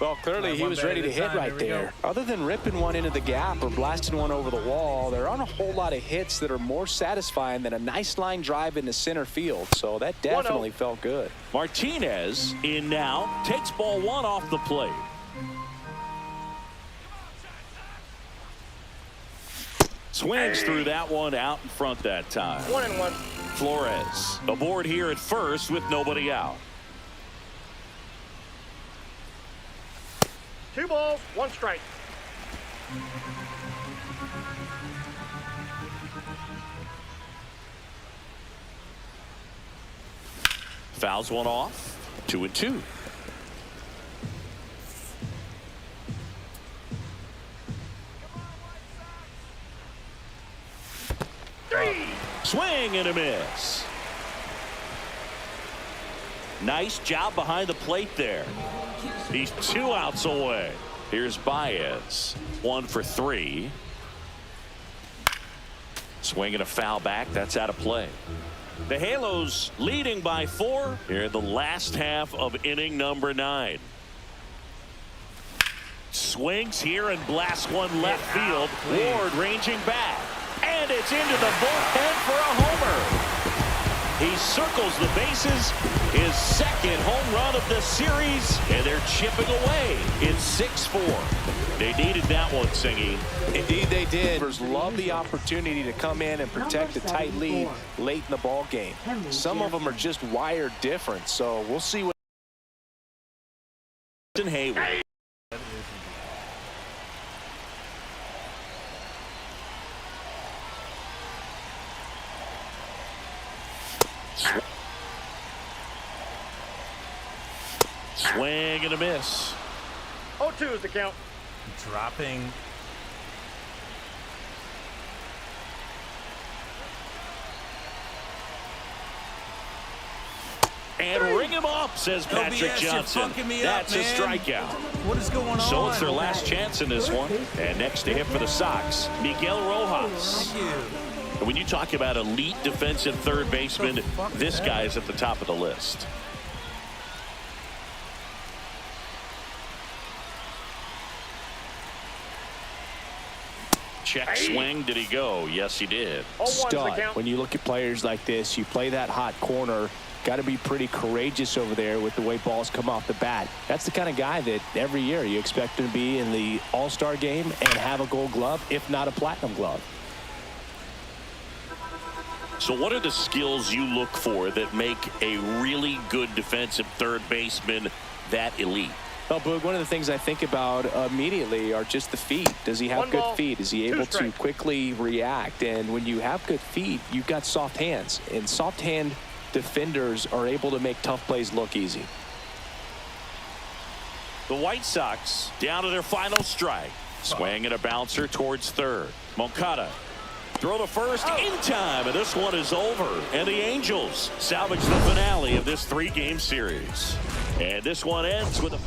Well, clearly he was ready to hit right there. Other than ripping one into the gap or blasting one over the wall, there aren't a whole lot of hits that are more satisfying than a nice line drive into center field. So that definitely felt good. Martinez in now, takes ball one off the plate. Swings through that one out in front that time. 1-1. Flores aboard here at first with nobody out. 2 balls, 1 strike. Fouls one off. 2-2. Swing and a miss. Nice job behind the plate there. He's 2 outs away. Here's Baez. 1 for 3. Swing and a foul back. That's out of play. The Halos leading by 4 here in the last half of inning number 9. Swings here and blasts one left field. Ward ranging back. And it's into the bullpen for a homer. He circles the bases, his second home run of the series, and they're chipping away. It's 6-4. They needed that one, Singy. Indeed they did. Love the opportunity to come in and protect a tight lead late in the ball game. Some of them are just wired different, so we'll see what. Hayward. Swing and a miss. 0-2 is the count. Dropping. And ring him up, says Patrick Johnson. That's a strikeout. What is going on? So it's their last chance in this one. And next to him for the Sox, Miguel Rojas. Thank you. And when you talk about elite defensive third baseman, this guy is at the top of the list. Check swing. Did he go? Yes, he did. Stud. When you look at players like this, you play that hot corner. Got to be pretty courageous over there with the way balls come off the bat. That's the kind of guy that every year you expect him to be in the All-Star game and have a Gold Glove, if not a Platinum Glove. So what are the skills you look for that make a really good defensive third baseman that elite? Well, Boog, one of the things I think about immediately are just the feet. Does he have good feet? Is he able to quickly react? And when you have good feet, you've got soft hands. And soft hand defenders are able to make tough plays look easy. The White Sox down to their final strike. Swing and a bouncer towards third. Moncada. Throw to first in time, and this one is over. And the Angels salvage the finale of this 3-game series. And this one ends with a...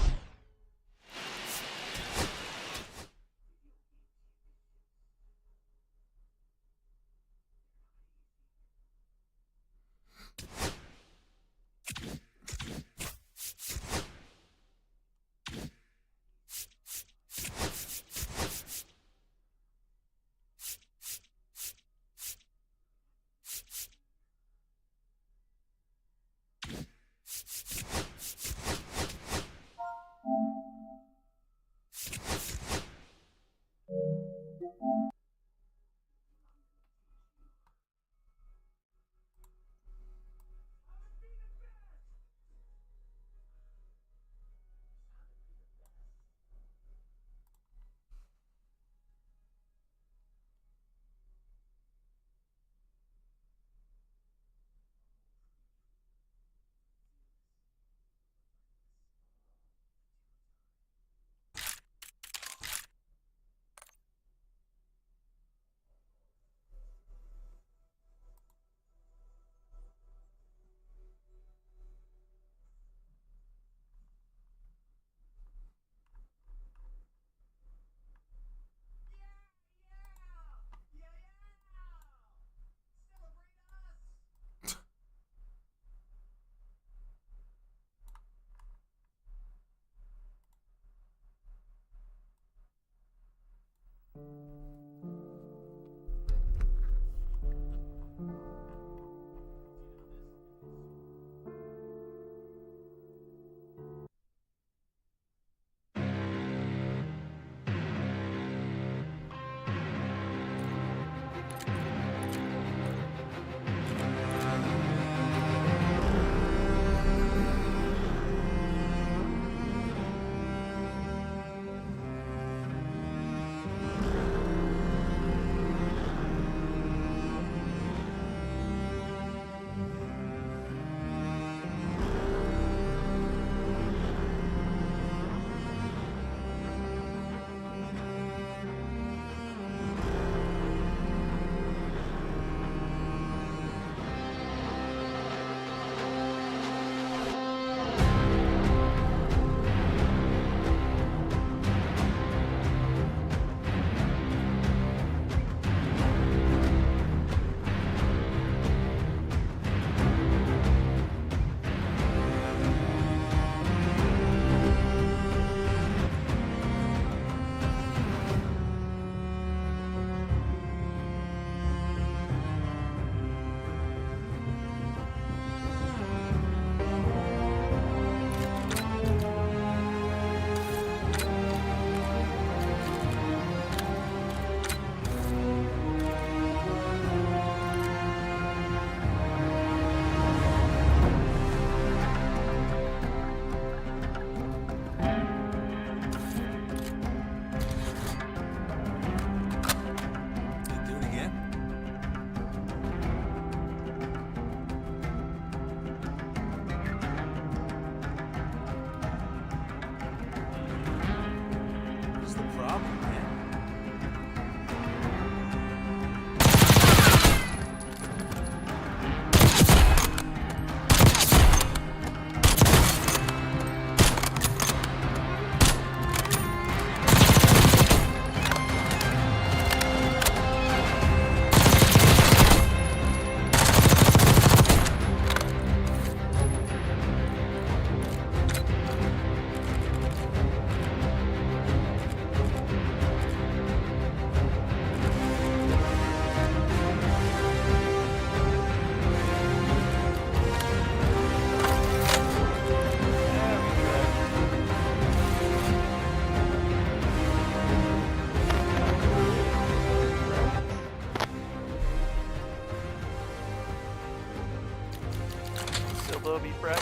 little beef bread.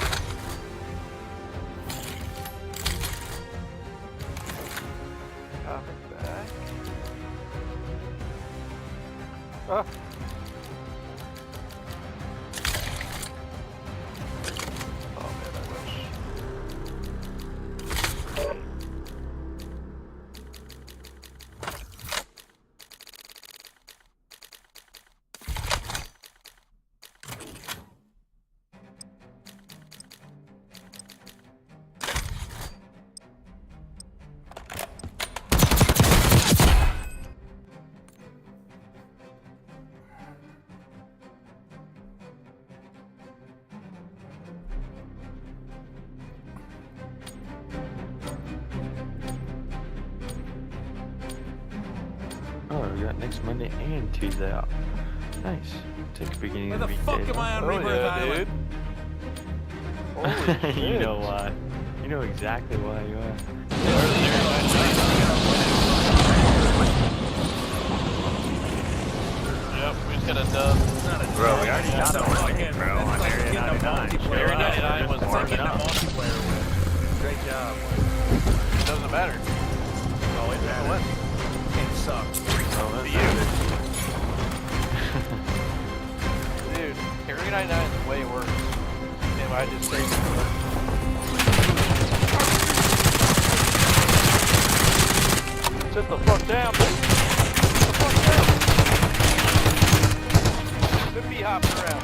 Coming back. Oh. Oh man, I wish. Oh, we got next Monday and Tuesday off. Nice. Take the beginning Where of the the fuck weekdays am I off. on Rebirth Island? Holy You shit. know why. You know exactly why you are. Yep, we just got a dub. Bro, we already got That's one like thing, it. bro, That's on like Area getting a 99. multiplayer. Area 99 was It's like warming getting a up. multiplayer win. Great job. It doesn't matter. Oh, it matters. It sucks. Dude, Area 99 is way worse. Damn, I just saved it. Sit the fuck down, dude. Sit the fuck down. Could be hopping around.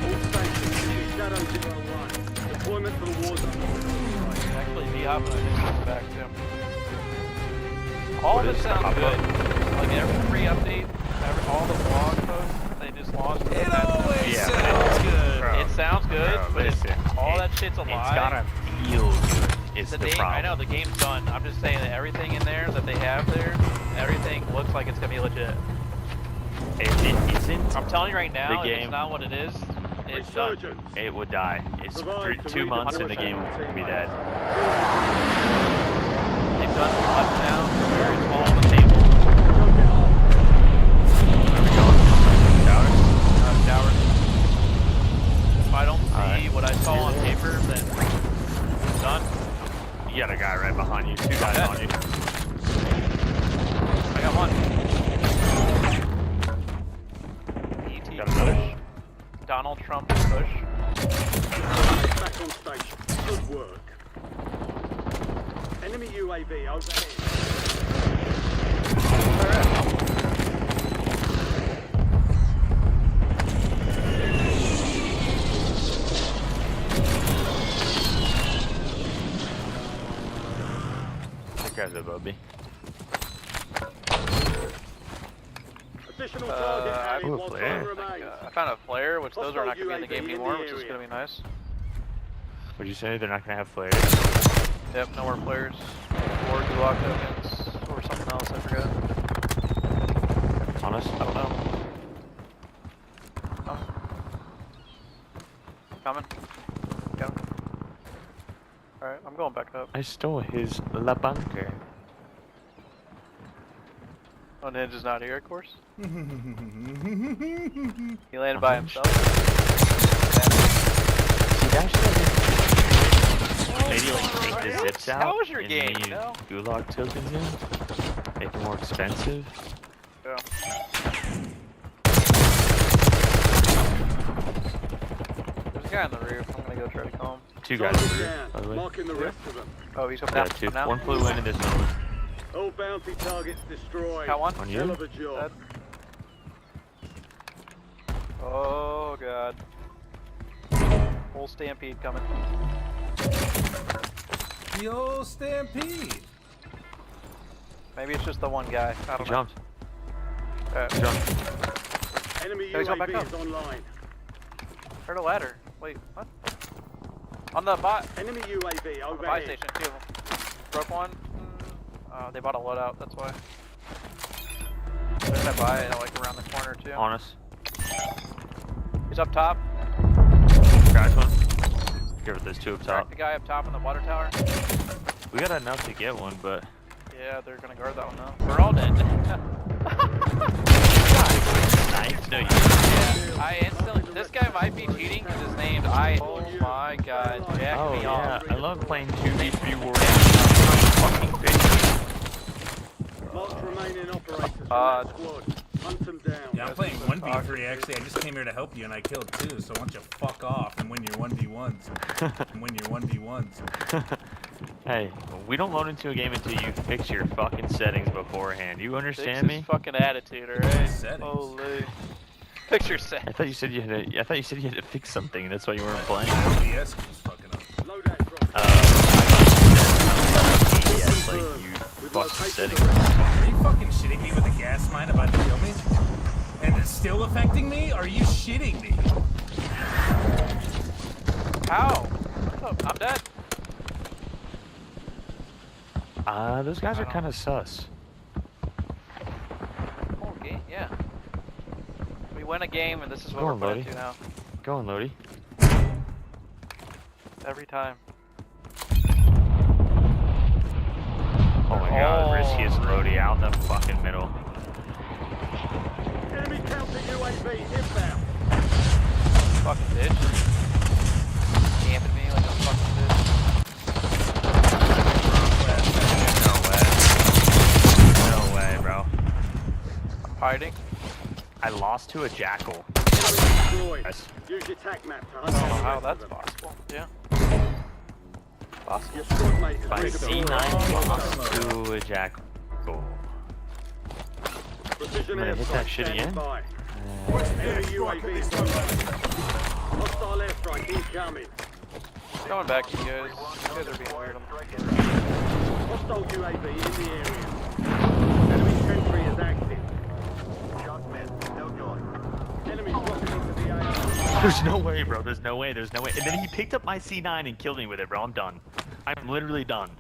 All stations, Shadow 01. Deployment for the Warzone. Actually, be hopping, I think, is back too. All What of it is sounds hop-up? good. Like every free update, all the blog posts they just launched. It always Yeah, sounds good. bro. It sounds good, Bro, but it's, listen, all that shit's a lie. It's gotta feel good. It's The the game, problem. I know the game's done. I'm just saying that everything in there that they have there, everything looks like it's gonna be legit. It isn't. I'm telling you right now, The if game- it's not what it is, it's done. Resurgence. It would die. It's Survive to 2 months and the redeploy game would be dead. They've done too much now. Where it's all on the table. Where are we going? Tower? Towers. If I don't see Alright. what I saw on paper, then it's done. You got a guy right behind you. 2 guys Okay. on you. I got one. E.T. Got another? Bush. Donald Trump Bush. Back on station. Good work. Enemy UAV overhead. Where at? That guy's above me. Additional target added ooh, while flare. time remains. I found a flare, which those are not going to be in the Hostile game UAV in anymore, the which is area. going to be nice. What'd you say? They're not gonna have flares? Yep, no more flares. Or Gulag tokens, or something else, I forgot. Honest? I don't know. Oh. Coming. Go. Alright, I'm going back up. I stole his La Bunker. Oh, Ninja's not here, of course. He landed by himself. See, that shit maybe like take the zips out How was your and game, leave you know? Gulag tokens in. Make it more expensive. Yeah. There's a guy on the roof. I'm gonna go try to call him. 2 guys Target over here, down. by the way. Marking the rest of them. Oh, he's up Yeah, down. 2. Now. 1 flew in at this moment. All bounty targets destroyed. Got one. On Hell you? of a job. Oh god. Full stampede coming. The old stampede. Maybe it's just the one guy. I He don't know. jumped. He jumped. Enemy Oh, he's going back UAV up. is online. Heard a ladder. Wait, what? On the bot. Enemy UAV On the buy overhead. station too. Broke one. They bought a loadout. That's why. There's that buy like around the corner too. Honest. He's up top. Crash one. Here with those 2 up Cracked top. the guy up top in the water tower. We got enough to get one, but Yeah, they're gonna guard that one now. We're all dead. nice. No, you. Yeah, I instantly. this guy might be cheating because his name's Oh my god, jack Oh me yeah, off. I love playing 2v3 Warzone. Fucking bitch. Marks remaining operators in that squad. Hunt them down. Yeah, I'm playing 1v3 actually. I just came here to help you and I killed 2, so why don't you fuck off and win your 1v1s. And win your 1v1s. Hey, we don't load into a game until you fix your fucking settings beforehand. You understand me? Fucking attitude, alright? Settings. Holy. Picture set. I thought you said you had to. I thought you said you had to fix something. That's why you weren't playing. OBS keeps fucking up. Loadout drop. Yes, like you fucked the settings. Are you fucking shitting me with a gas mine about to kill me? And it's still affecting me? Are you shitting me? How? Oh, I'm dead. Those guys are kind of sus. Okay, yeah. We win a game and this is what Go we're on, put Lodi. into now. Go on, Lodi. Every time. Oh my god, riskiest Lodi out in the fucking middle. Enemy counter UAV inbound. Fucking bitch. Camping me like a fucking bitch. No way, bro. I'm hiding. I lost to a jackal. Enemy destroyed. Nice. Use your tac map to I hunt don't know down how the rest that's of them. possible. Yeah. Possible. Your squad mate is By redeployed. C9 lost to a jackal. Precision I'm gonna hit that airstrike shit standing again. by. Enemy UAV inbound. Hostile airstrike incoming. Coming back to you guys. You guys are being weird. Hostile UAV in the area. Enemy sentry is active. Shot missed. No good. Enemy dropping into the AO. There's no way, bro. There's no way. There's no way. And then he picked up my C9 and killed me with it, bro. I'm done. I'm literally done.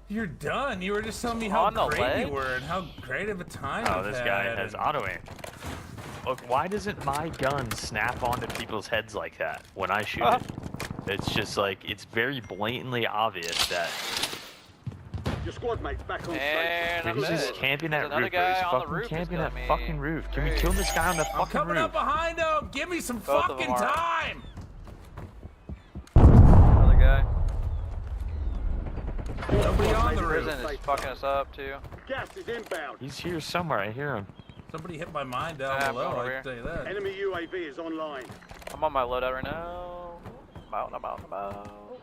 You're done. You were just telling me how On the great leg? you were and how great of a time Oh, you've this had guy has and- auto aim. Look, why doesn't my gun snap onto people's heads like that when I shoot it? It's just like, it's very blatantly obvious that Your squad mate's back on And station. I'm he's just dead. camping There's that another roof, bro. guy He's on the fucking roof who's camping got that me. fucking roof. Can we Great. kill this guy on the I'm fucking coming roof? up behind him. Give me some Both of fucking them are. time. Another guy. Nobody on the roof. Prison is fucking us up too. Gas is inbound. He's here somewhere. I hear him. Somebody hit my mine down I'm below. going over I can tell you that. Enemy UAV is online. I'm on my loadout right now. I'm out.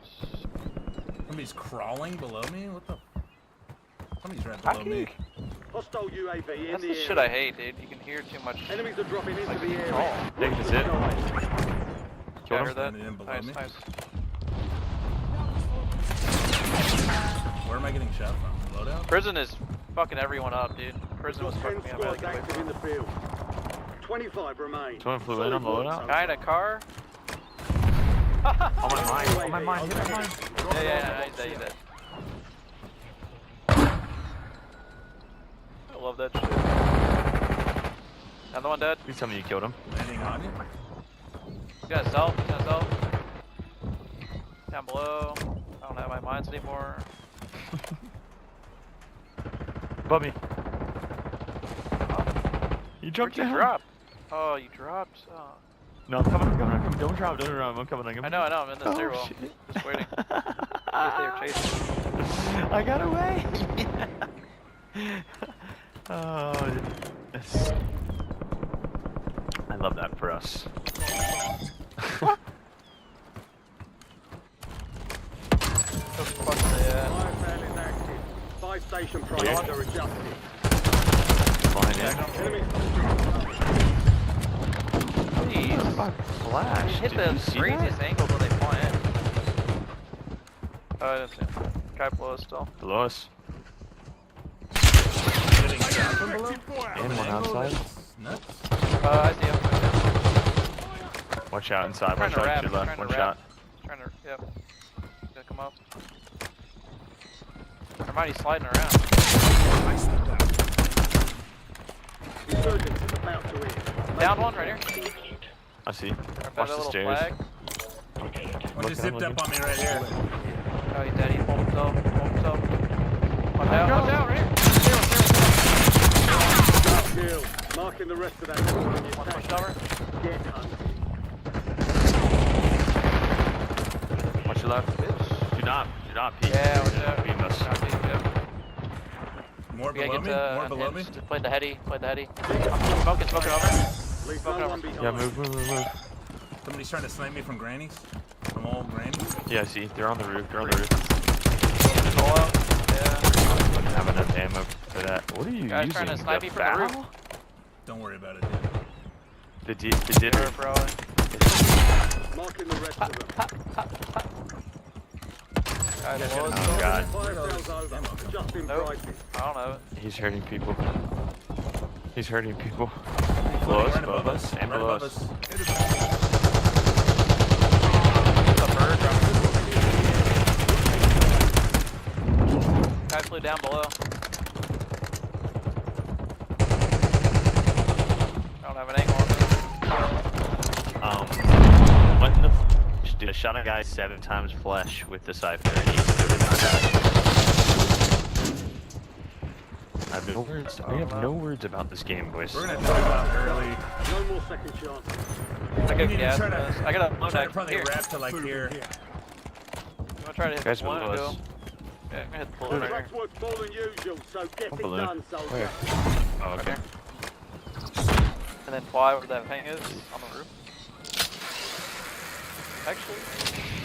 Somebody's crawling below me. What the? Somebody's right below me. Hostile UAV in That's the the area. shit I hate, dude. You can hear too much. Enemies are dropping into the area. Oh, Think that's it? I Killed heard him. that. Landed in below Nice, me. nice. Where am I getting shot from? Loadout? Prison is fucking everyone up, dude. Prison was Got 10 fucking me up. I had to squads get away active from in it. the field. 25 remain. Someone flew in on the loadout? Guy in a car? On my mine. On my mine. Hit my mine. Yeah, he's dead. I love that shit. Another one dead. Please tell me you killed him. Landing on you? He's got himself. Down below. I don't have my mines anymore. Above me. You jumped Where'd you down. drop? Oh, you dropped. Oh. No, I'm coming. Don't drop. I'm coming. I know. I'm in the Oh, stairwell. shit. Just waiting. Guess they were chasing. I got away. Oh, yes. I love that for us. Fire sale is active. 5 station prices are adjusted. Fine, yeah. Enemies Jeez. Fuck, flash. Hit Did the you see craziest that? angle till they fly in. Oh, I didn't see him. Guy below us still. Below us. Getting shot from below? And one outside. Nuts. I see him. Watch out inside. Trying Watch to out wrap. to your left. Trying One to shot. wrap. Trying to, yep. Gonna come up. Or might he sliding around? Insurgents is about to end. Down one right here. I see. Right by Watch that the little stairs. flag. One Looking, just zipped looking. up on me right here. Oh, he's dead. He pulled himself. Watch out, right here. Kill. Marking the rest of that squad on your One tac push over. map. Get hunted. Push your left. Do not peek. Yeah, watch out. Beam us. Not deep, yeah. More We gotta below get me? to More below me? unhinged. Just play the heady. Play the heady. Smoking over. Leave Smoking no over. one behind. Yeah, move. Somebody's trying to snipe me from grannies? From old grannies? Yeah, see, they're on the roof. Roll out. Yeah. I don't have enough ammo for that. What are you Guys using? trying to snipe The you from the roof. bow? Don't worry about it, dude. The dinner. You're probably. Marking the rest of them. Guys, below us. Oh god, Fire sales over. Just in Nope. prices. I don't know. he's hurting people. He's hurting people. Right Below us, above us. and Right below above us. us. The bird dropped. Guy flew down below. I don't have an angle on this. What in the dude, I shot a guy 7 times flesh with the Cypher and he still did not die. I have no words. I have no words about this game, boys. We're gonna talk about early. No more second chance. I We got need to gas try in to- this. I got a Try to back probably here. wrap to like here. You wanna try to hit Guys this one below and go? us. Yeah, I'm gonna hit the balloon right here. Contract's worth more than usual, so get What it balloon? done, soldier. Where? Oh, okay. And then fly where that thing is on the roof. Actually,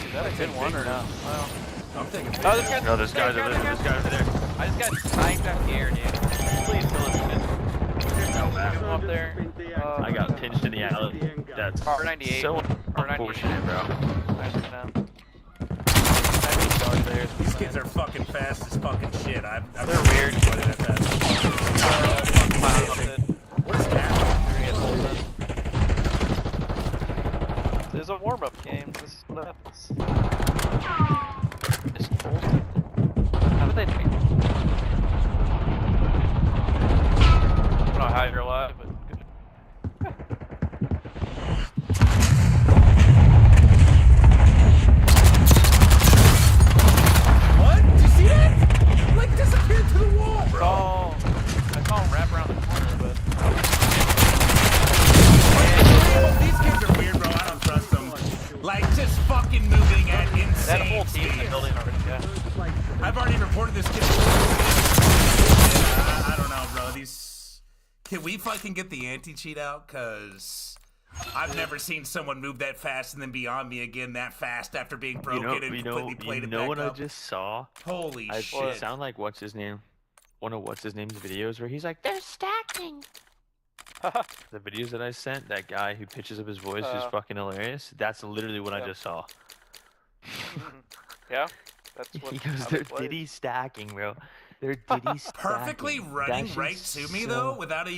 is that a good one or not? Well, I'm taking oh, this guy's No, this guy's over there. This guy's over there. I just got sniped back here, dude. Please kill this bitch. Get him up there. I got pinched in the alley. That's R98. so R98. unfortunate, bro. These kids are fucking fast as fucking shit. I've They're weird. What is that? What is that? There's a warm-up game. This is what happens. It's cold. How would they do? I don't know how you're alive, but good. What? Did you see that? Like disappeared to the wall, bro. I saw him wrap around the corner, but These kids are weird, bro. I don't trust them. Like just fucking moving at they had a insane whole team in the speeds. building already. Yeah. I've already reported this kid. I don't know, bro. These. Can we fucking get the anti-cheat out? Cause I've never seen someone move that fast and then be on me again that fast after being broken and completely played it back what I up. just saw? Holy I shit! sound like what's his name? One of what's his name's videos where he's like, they're stacking. The videos that I sent, that guy who pitches up his voice is fucking hilarious. That's literally what I just saw. Yeah. That's what. He goes, how they're they play. Diddy stacking, bro. They're Diddy stacking. Perfectly running That right shit's to me so though, without a